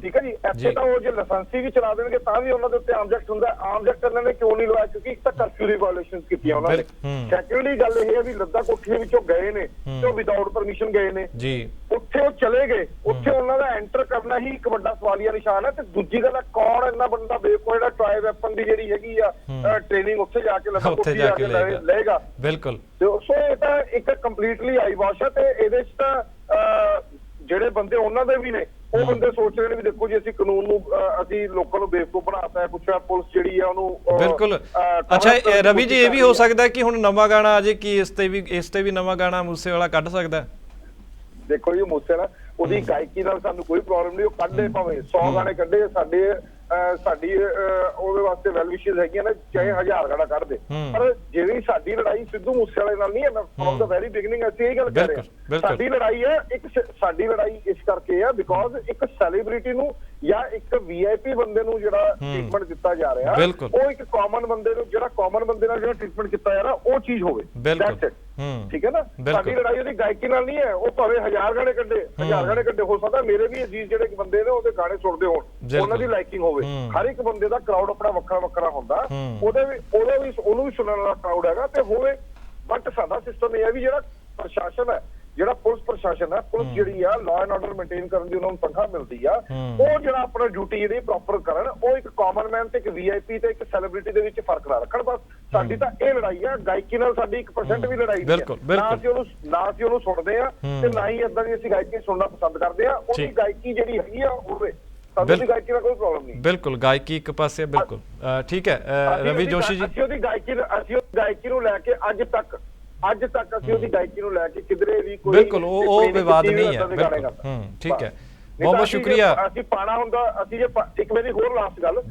Speaker 3: ਠੀਕ ਹੈ ਜੀ। ਇੱਥੇ ਤਾਂ ਉਹ ਜੇ ਲਾਇਸੈਂਸੀ ਵੀ ਚਲਾ ਦੇਣਗੇ ਤਾਂ ਵੀ ਉਹਨਾਂ ਦੇ ਉੱਤੇ ਆਬਜੈਕਟ ਹੁੰਦਾ। ਆਬਜੈਕਟ ਇਹਨਾਂ ਨੇ ਕਿਉਂ ਨਹੀਂ ਲਵਾਇਆ? ਕਿਉਂਕਿ ਇੱਕ ਤਾਂ ਕਰਫਿਊ ਦੀ ਵਾਇਓਲੇਸ਼ਨ ਕੀਤੀਆਂ ਉਹਨਾਂ ਨੇ। ਸੈਕੰਡਲੀ ਗੱਲ ਇਹ ਹੈ ਵੀ ਲੱਦਾ ਕੋਠੀ ਦੇ ਵਿੱਚੋਂ ਗਏ ਨੇ ਤੇ ਉਹ ਵਿਦਆਊਟ ਪਰਮਿਸ਼ਨ ਗਏ ਨੇ, ਉੱਥੇ ਉਹ ਚਲੇ ਗਏ, ਉੱਥੇ ਉਹਨਾਂ ਦਾ ਐਂਟਰ ਕਰਨਾ ਹੀ ਇੱਕ ਵੱਡਾ ਸਵਾਲੀਆ ਨਿਸ਼ਾਨ ਹੈ। ਤੇ ਦੂਜੀ ਗੱਲ ਹੈ, ਕੌਣ ਇੰਨਾ ਬੰਦਾ ਬੇਵਕੂਫ ਜਿਹੜਾ ਟਰਾਈ ਵੈਪਨ ਦੀ ਜਿਹੜੀ ਹੈਗੀ ਆ ਟ੍ਰੇਨਿੰਗ ਉੱਥੇ ਜਾ ਕੇ ਲੱਦਾ ਕੋਠੀ ਜਾ ਕੇ ਲਏਗਾ। ਬਿਲਕੁਲ। ਸੋ ਇਹ ਤਾਂ ਇੱਕ ਕੰਪਲੀਟਲੀ ਆਈ ਵਾਸ਼ ਹੈ। ਤੇ ਇਹਦੇ ਚ ਤਾਂ ਜਿਹੜੇ ਬੰਦੇ ਉਹਨਾਂ ਦੇ ਵੀ ਨੇ
Speaker 5: ਉਹ ਬੰਦੇ ਸੋਚ ਰਹੇ ਨੇ ਵੀ ਦੇਖੋ ਜੀ ਅਸੀਂ ਕਾਨੂੰਨ ਨੂੰ ਅਸੀਂ ਲੋਕਾਂ ਨੂੰ ਬੇਵਕੂਫ ਬਣਾਤਾ ਹੈ, ਕੁਛ ਪੁਲਿਸ ਜਿਹੜੀ ਹੈ ਉਹਨੂੰ
Speaker 2: ਬਿਲਕੁਲ। ਅੱਛਾ ਰਵੀ ਜੀ, ਇਹ ਵੀ ਹੋ ਸਕਦਾ ਕਿ ਹੁਣ ਨਵਾਂ ਗਾਣਾ ਆ ਜੇ, ਕਿ ਇਸ ਤੇ ਵੀ ਨਵਾਂ ਗਾਣਾ ਮੂਸੇਵਾਲਾ ਕੱਢ ਸਕਦਾ?
Speaker 5: ਦੇਖੋ ਜੀ ਮੂਸੇਵਾਲਾ ਉਹਦੀ ਗਾਇਕੀ ਨਾਲ ਸਾਨੂੰ ਕੋਈ ਪ੍ਰੋਬਲਮ ਨਹੀਂ, ਉਹ ਕੱਢੇ ਭਾਵੇਂ 100 ਗਾਣੇ ਕੱਢੇ, ਸਾਡੀ ਉਹਦੇ ਵਾਸਤੇ ਵੈਲ ਵਿਸ਼ੇਸ ਹੈਗੀਆਂ ਨੇ, ਚਾਹੇ 1000 ਗਾਣਾ ਕੱਢ ਦੇ। ਪਰ ਜਿਹੜੀ ਸਾਡੀ ਲੜਾਈ ਸਿੱਧੂ ਮੂਸੇਵਾਲੇ ਨਾਲ ਨਹੀਂ ਹੈ, ਫਰੋਮ ਦਾ ਵੈਰੀ ਬਿਗਨਿੰਗ ਅਸੀਂ ਇਹ ਗੱਲ ਕਰ ਰਹੇ ਹਾਂ। ਸਾਡੀ ਲੜਾਈ ਹੈ ਸਾਡੀ ਲੜਾਈ ਇਸ ਕਰਕੇ ਹੈ ਬਿਕੋਜ਼ ਇੱਕ ਸੈਲੀਬ੍ਰਿਟੀ ਨੂੰ ਜਾਂ ਇੱਕ VIP ਬੰਦੇ ਨੂੰ ਜਿਹੜਾ ਟ੍ਰੀਟਮੈਂਟ ਦਿੱਤਾ ਜਾ ਰਿਹਾ, ਉਹ ਇੱਕ ਕਾਮਨ ਬੰਦੇ ਨੂੰ ਜਿਹੜਾ ਕਾਮਨ ਬੰਦੇ ਨਾਲ ਜਿਹੜਾ ਟ੍ਰੀਟਮੈਂਟ ਕੀਤਾ ਜਾ ਰਿਹਾ ਉਹ ਚੀਜ਼ ਹੋਵੇ। ਠੀਕ ਹੈ ਨਾ, ਸਾਡੀ ਲੜਾਈ ਉਹਦੀ ਗਾਇਕੀ ਨਾਲ ਨਹੀਂ ਹੈ। ਉਹ ਭਾਵੇਂ 1000 ਗਾਣੇ ਕੱਢੇ, 1000 ਗਾਣੇ ਕੱਢੇ, ਹੋ ਸਕਦਾ ਮੇਰੇ ਵੀ ਅਜ਼ੀਜ਼ ਜਿਹੜੇ ਬੰਦੇ ਨੇ ਉਹਦੇ ਗਾਣੇ ਸੁਣਦੇ ਹੋਣ, ਉਹਨਾਂ ਦੀ ਲਾਈਕਿੰਗ ਹੋਵੇ। ਹਰ ਇੱਕ ਬੰਦੇ ਦਾ ਕਰਾਊਡ ਆਪਣਾ ਵੱਖਰਾ ਵੱਖਰਾ ਹੁੰਦਾ, ਉਹਨੂੰ ਵੀ ਸੁਣਨ ਵਾਲਾ ਕਰਾਊਡ ਹੈਗਾ ਤੇ ਹੋਵੇ। ਬਟ ਸਾਡਾ ਸਿਸਟਮ ਇਹ ਹੈ ਵੀ ਜਿਹੜਾ ਪ੍ਰਸ਼ਾਸਨ ਹੈ, ਜਿਹੜਾ ਪੁਲਿਸ ਪ੍ਰਸ਼ਾਸਨ ਹੈ, ਪੁਲਿਸ ਜਿਹੜੀ ਆ ਲਾਅ ਐਂਡ ਆਰਡਰ ਮੇਨਟੇਨ ਕਰਨ ਦੀ ਉਹਨਾਂ ਨੂੰ ਤਨਖਾਹ ਮਿਲਦੀ ਆ, ਉਹ ਜਿਹੜਾ ਆਪਣਾ ਡਿਊਟੀ ਜਿਹੜੀ ਪ੍ਰੋਪਰ ਕਰਨ। ਉਹ ਇੱਕ ਕਾਮਨ ਮੈਨ ਤੇ ਇੱਕ VIP ਤੇ ਇੱਕ ਸੈਲੀਬ੍ਰਿਟੀ ਦੇ ਵਿੱਚ ਫਰਕ ਨਾ ਰੱਖਣ। ਬਸ ਸਾਡੀ ਤਾਂ ਇਹ ਲੜਾਈ ਆ, ਗਾਇਕੀ ਨਾਲ ਸਾਡੀ 1% ਵੀ ਲੜਾਈ ਨਹੀਂ ਹੈ। ਨਾ ਅਸੀਂ ਉਹਨੂੰ ਸੁਣਦੇ ਆ ਤੇ ਨਾ ਹੀ ਏਦਾਂ ਦੀ ਅਸੀਂ ਗਾਇਕੀ ਸੁਣਨਾ ਪਸੰਦ ਕਰਦੇ ਆ। ਉਹਦੀ ਗਾਇਕੀ ਜਿਹੜੀ ਹੈਗੀ ਆ ਹੋਵੇ, ਸਾਡੀ ਗਾਇਕੀ ਦਾ ਕੋਈ ਪ੍ਰੋਬਲਮ ਨਹੀਂ।
Speaker 2: ਬਿਲਕੁਲ, ਗਾਇਕੀ ਇੱਕ ਪਾਸੇ ਬਿਲਕੁਲ ਠੀਕ ਹੈ। ਰਵੀ ਜੋਸ਼ੀ ਜੀ,
Speaker 5: ਅਸੀਂ ਉਹਦੀ ਗਾਇਕੀ ਨੂੰ ਲੈ ਕੇ ਅੱਜ ਤੱਕ ਅਸੀਂ ਉਹਦੀ ਗਾਇਕੀ ਨੂੰ ਲੈ ਕੇ ਕਿਧਰੇ ਵੀ ਕੋਈ
Speaker 2: ਬਿਲਕੁਲ ਉਹ ਵਿਵਾਦ ਨਹੀਂ ਹੈ। ਬਿਲਕੁਲ ਠੀਕ ਹੈ, ਬਹੁਤ ਬਹੁਤ ਸ਼ੁਕਰੀਆ।
Speaker 5: ਅਸੀਂ ਪਾਣਾ ਹੁੰਦਾ, ਅਸੀਂ ਜੇ ਇੱਕ ਮੇਰੀ ਹੋਰ ਲਾਸਟ ਗੱਲ,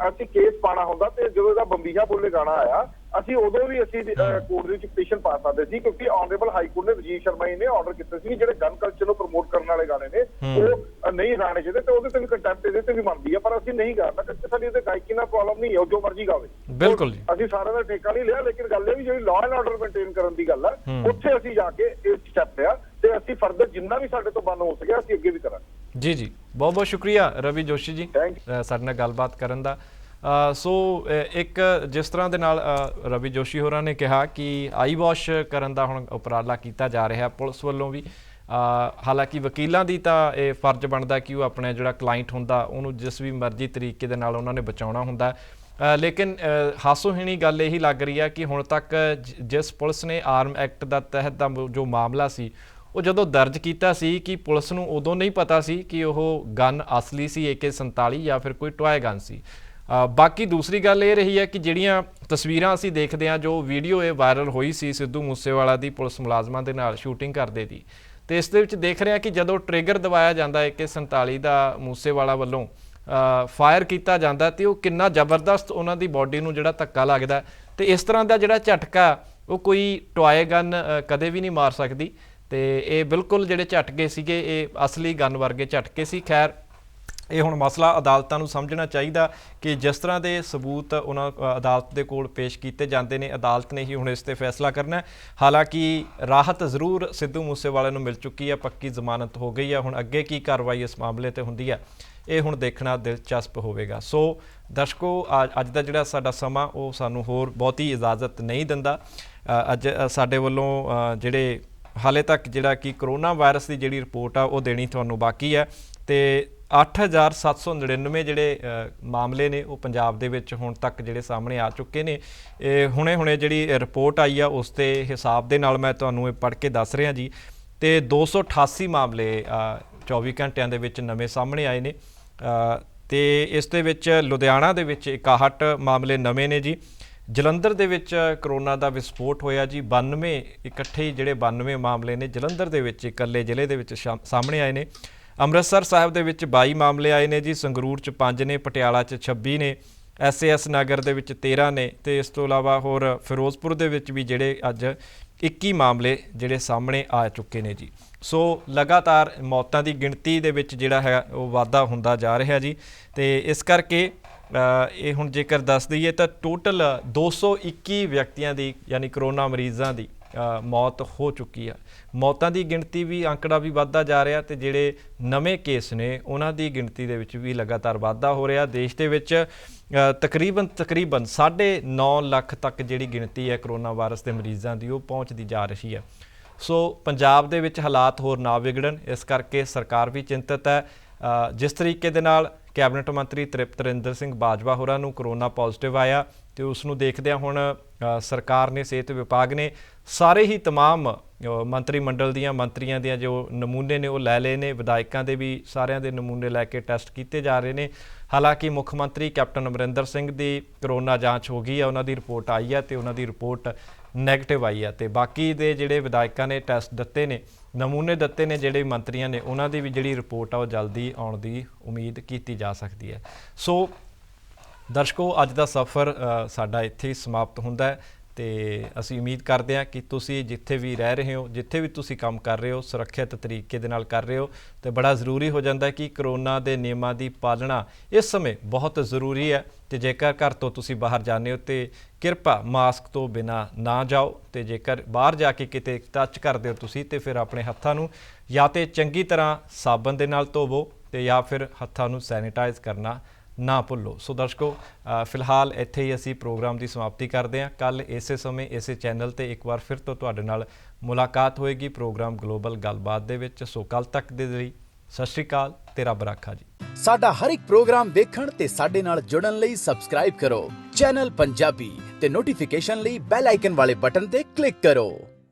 Speaker 5: ਅਸੀਂ ਕੇਸ ਪਾਣਾ ਹੁੰਦਾ ਤੇ ਜਦੋਂ ਇਹਦਾ ਬੰਬੀਹਾ ਬੋਲੇ ਗਾਣਾ ਆਇਆ, ਅਸੀਂ ਉਦੋਂ ਵੀ ਅਸੀਂ ਕੋਰਟ ਦੇ ਵਿੱਚ ਪਟੀਸ਼ਨ ਪਾ ਸਕਦੇ ਸੀ, ਕਿਉਂਕਿ ਆਨਰੇਬਲ ਹਾਈ ਕੋਰਟ ਨੇ ਰਜੀਵ ਸ਼ਰਮਾ ਜੀ ਨੇ ਆਰਡਰ ਕੀਤੇ ਸੀ ਜਿਹੜੇ ਗਨ ਕਲਚਰ ਨੂੰ ਪ੍ਰਮੋਟ ਕਰਨ ਵਾਲੇ ਗਾਣੇ ਨੇ ਉਹ ਨਹੀਂ ਗਾਣੇ ਚਾਹੀਦੇ, ਤੇ ਉਹਦੇ ਤੇ ਵੀ ਕੰਟੈਂਪਟ ਇਹਦੇ ਤੇ ਵੀ ਬਣਦੀ ਹੈ। ਪਰ ਅਸੀਂ ਨਹੀਂ ਕਰਨਾ ਕਿਉਂਕਿ ਸਾਡੀ ਉਹਦੇ ਗਾਇਕੀ ਨਾਲ ਪ੍ਰੋਬਲਮ ਨਹੀਂ ਹੈ, ਉਹ ਜੋ ਮਰਜ਼ੀ ਗਾਵੇ।
Speaker 2: ਬਿਲਕੁਲ ਜੀ,
Speaker 5: ਅਸੀਂ ਸਾਰਿਆਂ ਦਾ ਠੇਕਾ ਨਹੀਂ ਲਿਆ, ਲੇਕਿਨ ਗੱਲ ਇਹ ਵੀ ਜਿਹੜੀ ਲਾਅ ਐਂਡ ਆਰਡਰ ਮੇਨਟੇਨ ਕਰਨ ਦੀ ਗੱਲ ਹੈ, ਉੱਥੇ ਅਸੀਂ ਜਾ ਕੇ ਇਹ ਸਟੈਪ ਲਿਆ ਤੇ ਅਸੀਂ ਫਰਦਰ ਜਿੰਨਾ ਵੀ ਸਾਡੇ ਤੋਂ ਬੰਨ ਹੋ ਸਕਿਆ ਅਸੀਂ ਅੱਗੇ ਵੀ ਕਰਾਂਗੇ।
Speaker 2: ਜੀ ਬਹੁਤ ਬਹੁਤ ਸ਼ੁਕਰੀਆ ਰਵੀ ਜੋਸ਼ੀ ਜੀ ਸਾਡੇ ਨਾਲ ਗੱਲਬਾਤ ਕਰਨ ਦਾ। ਸੋ ਇੱਕ ਜਿਸ ਤਰ੍ਹਾਂ ਦੇ ਨਾਲ ਰਵੀ ਜੋਸ਼ੀ ਹੋਰਾਂ ਨੇ ਕਿਹਾ ਕਿ ਆਈ ਵਾਸ਼ ਕਰਨ ਦਾ ਹੁਣ ਉਪਰਾਲਾ ਕੀਤਾ ਜਾ ਰਿਹਾ ਪੁਲਿਸ ਵੱਲੋਂ ਵੀ। ਹਾਲਾਂਕਿ ਵਕੀਲਾਂ ਦੀ ਤਾਂ ਇਹ ਫਰਜ਼ ਬਣਦਾ ਕਿ ਉਹ ਆਪਣਾ ਜਿਹੜਾ ਕਲਾਇੰਟ ਹੁੰਦਾ ਉਹਨੂੰ ਜਿਸ ਵੀ ਮਰਜ਼ੀ ਤਰੀਕੇ ਦੇ ਨਾਲ ਉਹਨਾਂ ਨੇ ਬਚਾਉਣਾ ਹੁੰਦਾ, ਲੇਕਿਨ ਹਾਸੋਹੀਣੀ ਗੱਲ ਇਹੀ ਲੱਗ ਰਹੀ ਹੈ ਕਿ ਹੁਣ ਤੱਕ ਜਿਸ ਪੁਲਿਸ ਨੇ ਆਰਮ ਐਕਟ ਦਾ ਤਹਿਤ ਦਾ ਜੋ ਮਾਮਲਾ ਸੀ ਉਹ ਜਦੋਂ ਦਰਜ ਕੀਤਾ ਸੀ ਕਿ ਪੁਲਿਸ ਨੂੰ ਉਦੋਂ ਨਹੀਂ ਪਤਾ ਸੀ ਕਿ ਉਹ ਗਨ ਅਸਲੀ ਸੀ AK-47 ਜਾਂ ਫਿਰ ਕੋਈ ਟੋਏ ਗਨ ਸੀ। ਬਾਕੀ ਦੂਸਰੀ ਗੱਲ ਇਹ ਰਹੀ ਹੈ ਕਿ ਜਿਹੜੀਆਂ ਤਸਵੀਰਾਂ ਅਸੀਂ ਦੇਖਦੇ ਹਾਂ, ਜੋ ਵੀਡੀਓ ਇਹ ਵਾਇਰਲ ਹੋਈ ਸੀ ਸਿੱਧੂ ਮੂਸੇਵਾਲਾ ਦੀ ਪੁਲਿਸ ਮੁਲਾਜ਼ਮਾਂ ਦੇ ਨਾਲ ਸ਼ੂਟਿੰਗ ਕਰਦੇ ਦੀ, ਤੇ ਇਸ ਦੇ ਵਿੱਚ ਦੇਖ ਰਹੇ ਹਾਂ ਕਿ ਜਦੋਂ ਟ੍ਰਿਗਰ ਦਬਾਇਆ ਜਾਂਦਾ AK-47 ਦਾ ਮੂਸੇਵਾਲਾ ਵੱਲੋਂ ਫਾਇਰ ਕੀਤਾ ਜਾਂਦਾ ਤੇ ਉਹ ਕਿੰਨਾ ਜ਼ਬਰਦਸਤ ਉਹਨਾਂ ਦੀ ਬਾਡੀ ਨੂੰ ਜਿਹੜਾ ਧੱਕਾ ਲੱਗਦਾ, ਤੇ ਇਸ ਤਰ੍ਹਾਂ ਦਾ ਜਿਹੜਾ ਝਟਕਾ ਉਹ ਕੋਈ ਟੋਏ ਗਨ ਕਦੇ ਵੀ ਨਹੀਂ ਮਾਰ ਸਕਦੀ। ਤੇ ਇਹ ਬਿਲਕੁਲ ਜਿਹੜੇ ਝਟਕੇ ਸੀਗੇ ਇਹ ਅਸਲੀ ਗਨ ਵਰਗੇ ਝਟਕੇ ਸੀ। ਖੈਰ ਇਹ ਹੁਣ ਮਸਲਾ ਅਦਾਲਤਾਂ ਨੂੰ ਸਮਝਣਾ ਚਾਹੀਦਾ ਕਿ ਜਿਸ ਤਰ੍ਹਾਂ ਦੇ ਸਬੂਤ ਉਹਨਾਂ ਅਦਾਲਤ ਦੇ ਕੋਲ ਪੇਸ਼ ਕੀਤੇ ਜਾਂਦੇ ਨੇ, ਅਦਾਲਤ ਨੇ ਹੀ ਹੁਣ ਇਸ 'ਤੇ ਫੈਸਲਾ ਕਰਨਾ। ਹਾਲਾਂਕਿ ਰਾਹਤ ਜ਼ਰੂਰ ਸਿੱਧੂ ਮੂਸੇਵਾਲੇ ਨੂੰ ਮਿਲ ਚੁੱਕੀ ਹੈ, ਪੱਕੀ ਜ਼ਮਾਨਤ ਹੋ ਗਈ ਹੈ। ਹੁਣ ਅੱਗੇ ਕੀ ਕਾਰਵਾਈ ਇਸ ਮਾਮਲੇ 'ਤੇ ਹੁੰਦੀ ਹੈ ਇਹ ਹੁਣ ਦੇਖਣਾ ਦਿਲਚਸਪ ਹੋਵੇਗਾ। ਸੋ ਦਰਸ਼ਕੋ, ਅੱਜ ਦਾ ਜਿਹੜਾ ਸਾਡਾ ਸਮਾਂ ਉਹ ਸਾਨੂੰ ਹੋਰ ਬਹੁਤੀ ਇਜਾਜ਼ਤ ਨਹੀਂ ਦਿੰਦਾ। ਅੱਜ ਸਾਡੇ ਵੱਲੋਂ ਜਿਹੜੇ ਹਾਲੇ ਤੱਕ ਜਿਹੜਾ ਕਿ ਕਰੋਨਾ ਵਾਇਰਸ ਦੀ ਜਿਹੜੀ ਰਿਪੋਰਟ ਆ ਉਹ ਦੇਣੀ ਤੁਹਾਨੂੰ ਬਾਕੀ ਹੈ, ਤੇ 8799 ਜਿਹੜੇ ਮਾਮਲੇ ਨੇ ਉਹ ਪੰਜਾਬ ਦੇ ਵਿੱਚ ਹੁਣ ਤੱਕ ਜਿਹੜੇ ਸਾਹਮਣੇ ਆ ਚੁੱਕੇ ਨੇ। ਇਹ ਹੁਣੇ ਜਿਹੜੀ ਰਿਪੋਰਟ ਆਈ ਆ ਉਸ ਦੇ ਹਿਸਾਬ ਦੇ ਨਾਲ ਮੈਂ ਤੁਹਾਨੂੰ ਇਹ ਪੜ੍ਹ ਕੇ ਦੱਸ ਰਿਹਾ ਜੀ। ਤੇ 288 ਮਾਮਲੇ 24 ਘੰਟਿਆਂ ਦੇ ਵਿੱਚ ਨਵੇਂ ਸਾਹਮਣੇ ਆਏ ਨੇ, ਤੇ ਇਸ ਦੇ ਵਿੱਚ ਲੁਧਿਆਣਾ ਦੇ ਵਿੱਚ 61 ਮਾਮਲੇ ਨਵੇਂ ਨੇ ਜੀ। ਜਲੰਧਰ ਦੇ ਵਿੱਚ ਕਰੋਨਾ ਦਾ ਵਿਸਫੋਟ ਹੋਇਆ ਜੀ, 92 ਇਕੱਠੇ ਹੀ ਜਿਹੜੇ 92 ਮਾਮਲੇ ਨੇ ਜਲੰਧਰ ਦੇ ਵਿੱਚ ਇਕੱਲੇ ਜ਼ਿਲ੍ਹੇ ਦੇ ਵਿੱਚ ਸਾਹਮਣੇ ਆਏ ਨੇ। ਅੰਮ੍ਰਿਤਸਰ ਸਾਹਿਬ ਦੇ ਵਿੱਚ 22 ਮਾਮਲੇ ਆਏ ਨੇ ਜੀ, ਸੰਗਰੂਰ 'ਚ 5 ਨੇ, ਪਟਿਆਲਾ 'ਚ 26 ਨੇ, SAS ਨਗਰ ਦੇ ਵਿੱਚ 13 ਨੇ, ਤੇ ਇਸ ਤੋਂ ਇਲਾਵਾ ਹੋਰ ਫਿਰੋਜ਼ਪੁਰ ਦੇ ਵਿੱਚ ਵੀ ਜਿਹੜੇ ਅੱਜ 21 ਮਾਮਲੇ ਜਿਹੜੇ ਸਾਹਮਣੇ ਆ ਚੁੱਕੇ ਨੇ ਜੀ। ਸੋ ਲਗਾਤਾਰ ਮੌਤਾਂ ਦੀ ਗਿਣਤੀ ਦੇ ਵਿੱਚ ਜਿਹੜਾ ਹੈ ਉਹ ਵਾਧਾ ਹੁੰਦਾ ਜਾ ਰਿਹਾ ਜੀ। ਤੇ ਇਸ ਕਰਕੇ ਇਹ ਹੁਣ ਜੇਕਰ ਦੱਸ ਦਈਏ ਤਾਂ ਟੋਟਲ 221 ਵਿਅਕਤੀਆਂ ਦੀ ਯਾਨੀ ਕਰੋਨਾ ਮਰੀਜ਼ਾਂ ਦੀ ਮੌਤ ਹੋ ਚੁੱਕੀ ਆ। ਮੌਤਾਂ ਦੀ ਗਿਣਤੀ ਵੀ ਅੰਕੜਾ ਵੀ ਵੱਧਦਾ ਜਾ ਰਿਹਾ, ਤੇ ਜਿਹੜੇ ਨਵੇਂ ਕੇਸ ਨੇ ਉਹਨਾਂ ਦੀ ਗਿਣਤੀ ਦੇ ਵਿੱਚ ਵੀ ਲਗਾਤਾਰ ਵਾਧਾ ਹੋ ਰਿਹਾ। ਦੇਸ਼ ਦੇ ਵਿੱਚ ਤਕਰੀਬਨ 9.5 ਲੱਖ ਤੱਕ ਜਿਹੜੀ ਗਿਣਤੀ ਹੈ ਕਰੋਨਾ ਵਾਇਰਸ ਦੇ ਮਰੀਜ਼ਾਂ ਦੀ ਉਹ ਪਹੁੰਚਦੀ ਜਾ ਰਹੀ ਹੈ। ਸੋ ਪੰਜਾਬ ਦੇ ਵਿੱਚ ਹਾਲਾਤ ਹੋਰ ਨਾ ਵਿਗੜਨ, ਇਸ ਕਰਕੇ ਸਰਕਾਰ ਵੀ ਚਿੰਤਤ ਹੈ। ਜਿਸ ਤਰੀਕੇ ਦੇ ਨਾਲ ਕੈਬਨਿਟ ਮੰਤਰੀ ਤ੍ਰਿਪਤ ਰੰਜਨ ਸਿੰਘ ਬਾਜਵਾ ਹੋਰਾਂ ਨੂੰ ਕਰੋਨਾ ਪੋਜ਼ਿਟਿਵ ਆਇਆ, ਤੇ ਉਸ ਨੂੰ ਦੇਖਦਿਆਂ ਹੁਣ ਸਰਕਾਰ ਨੇ, ਸਿਹਤ ਵਿਭਾਗ ਨੇ ਸਾਰੇ ਹੀ तमाम ਮੰਤਰੀ ਮੰਡਲ ਦੀਆਂ ਮੰਤਰੀਆਂ ਦੀਆਂ ਜੋ ਨਮੂਨੇ ਨੇ ਉਹ ਲੈ ਲਏ ਨੇ। ਵਿਧਾਇਕਾਂ ਦੇ ਵੀ ਸਾਰਿਆਂ ਦੇ ਨਮੂਨੇ ਲੈ ਕੇ ਟੈਸਟ ਕੀਤੇ ਜਾ ਰਹੇ ਨੇ। ਹਾਲਾਂਕਿ ਮੁੱਖ ਮੰਤਰੀ ਕੈਪਟਨ ਅਮਰਿੰਦਰ ਸਿੰਘ ਦੀ ਕਰੋਨਾ ਜਾਂਚ ਹੋ ਗਈ ਹੈ, ਉਹਨਾਂ ਦੀ ਰਿਪੋਰਟ ਆਈ ਹੈ ਤੇ ਉਹਨਾਂ ਦੀ ਰਿਪੋਰਟ ਨੈਗੇਟਿਵ आई है। तो बाकी दे जिहड़े विधायकों ने टैसट दिते ने, नमूने दिते ने जिहड़े मंत्रियों ने, उन्हां दी भी जिहड़ी रिपोर्ट आ वो जल्दी आउण दी उम्मीद की जा सकती है। सो दर्शकों, अज दा सफ़र साडा इत्थे ही समाप्त हुंदा है ਤੇ ਅਸੀਂ ਉਮੀਦ ਕਰਦੇ ਹਾਂ ਕਿ ਤੁਸੀਂ ਜਿੱਥੇ ਵੀ ਰਹਿ ਰਹੇ ਹੋ, ਜਿੱਥੇ ਵੀ ਤੁਸੀਂ ਕੰਮ ਕਰ ਰਹੇ ਹੋ, ਸੁਰੱਖਿਅਤ ਤਰੀਕੇ ਦੇ ਨਾਲ ਕਰ ਰਹੇ ਹੋ। ਤੇ ਬੜਾ ਜ਼ਰੂਰੀ ਹੋ ਜਾਂਦਾ ਕਿ ਕਰੋਨਾ ਦੇ ਨਿਯਮਾਂ ਦੀ ਪਾਲਣਾ ਇਸ ਸਮੇਂ ਬਹੁਤ ਜ਼ਰੂਰੀ ਹੈ। ਤੇ ਜੇਕਰ ਘਰ ਤੋਂ ਤੁਸੀਂ ਬਾਹਰ ਜਾਂਦੇ ਹੋ ਤੇ ਕਿਰਪਾ ਮਾਸਕ ਤੋਂ ਬਿਨਾਂ ਨਾ ਜਾਓ। ਤੇ ਜੇਕਰ ਬਾਹਰ ਜਾ ਕੇ ਕਿਤੇ ਟੱਚ ਕਰਦੇ ਹੋ ਤੁਸੀਂ ਤੇ ਫਿਰ ਆਪਣੇ ਹੱਥਾਂ ਨੂੰ ਜਾਂ ਤੇ ਚੰਗੀ ਤਰ੍ਹਾਂ ਸਾਬਣ ਦੇ ਨਾਲ ਧੋਵੋ ਤੇ ਜਾਂ ਫਿਰ ਹੱਥਾਂ ਨੂੰ ਸੈਨੀਟਾਈਜ਼ ਕਰਨਾ ना भुल्लो। सो दर्शकों, फिलहाल इत्थे ही असी प्रोग्राम की समाप्ति करते हैं। कल इस समय इस चैनल ते एक बार फिर तो तुहाडे नाल मुलाकात होएगी प्रोग्राम ग्लोबल गलबात दे विच। सो कल तक दे लई सत श्री अकाल ते रब राखा जी।
Speaker 6: साडा हर एक प्रोग्राम देखण ते साडे नाल जुड़न लई सबसक्राइब करो चैनल पंजाबी ते नोटिफिकेशन लई बैल आइकन वाले बटन ते क्लिक करो।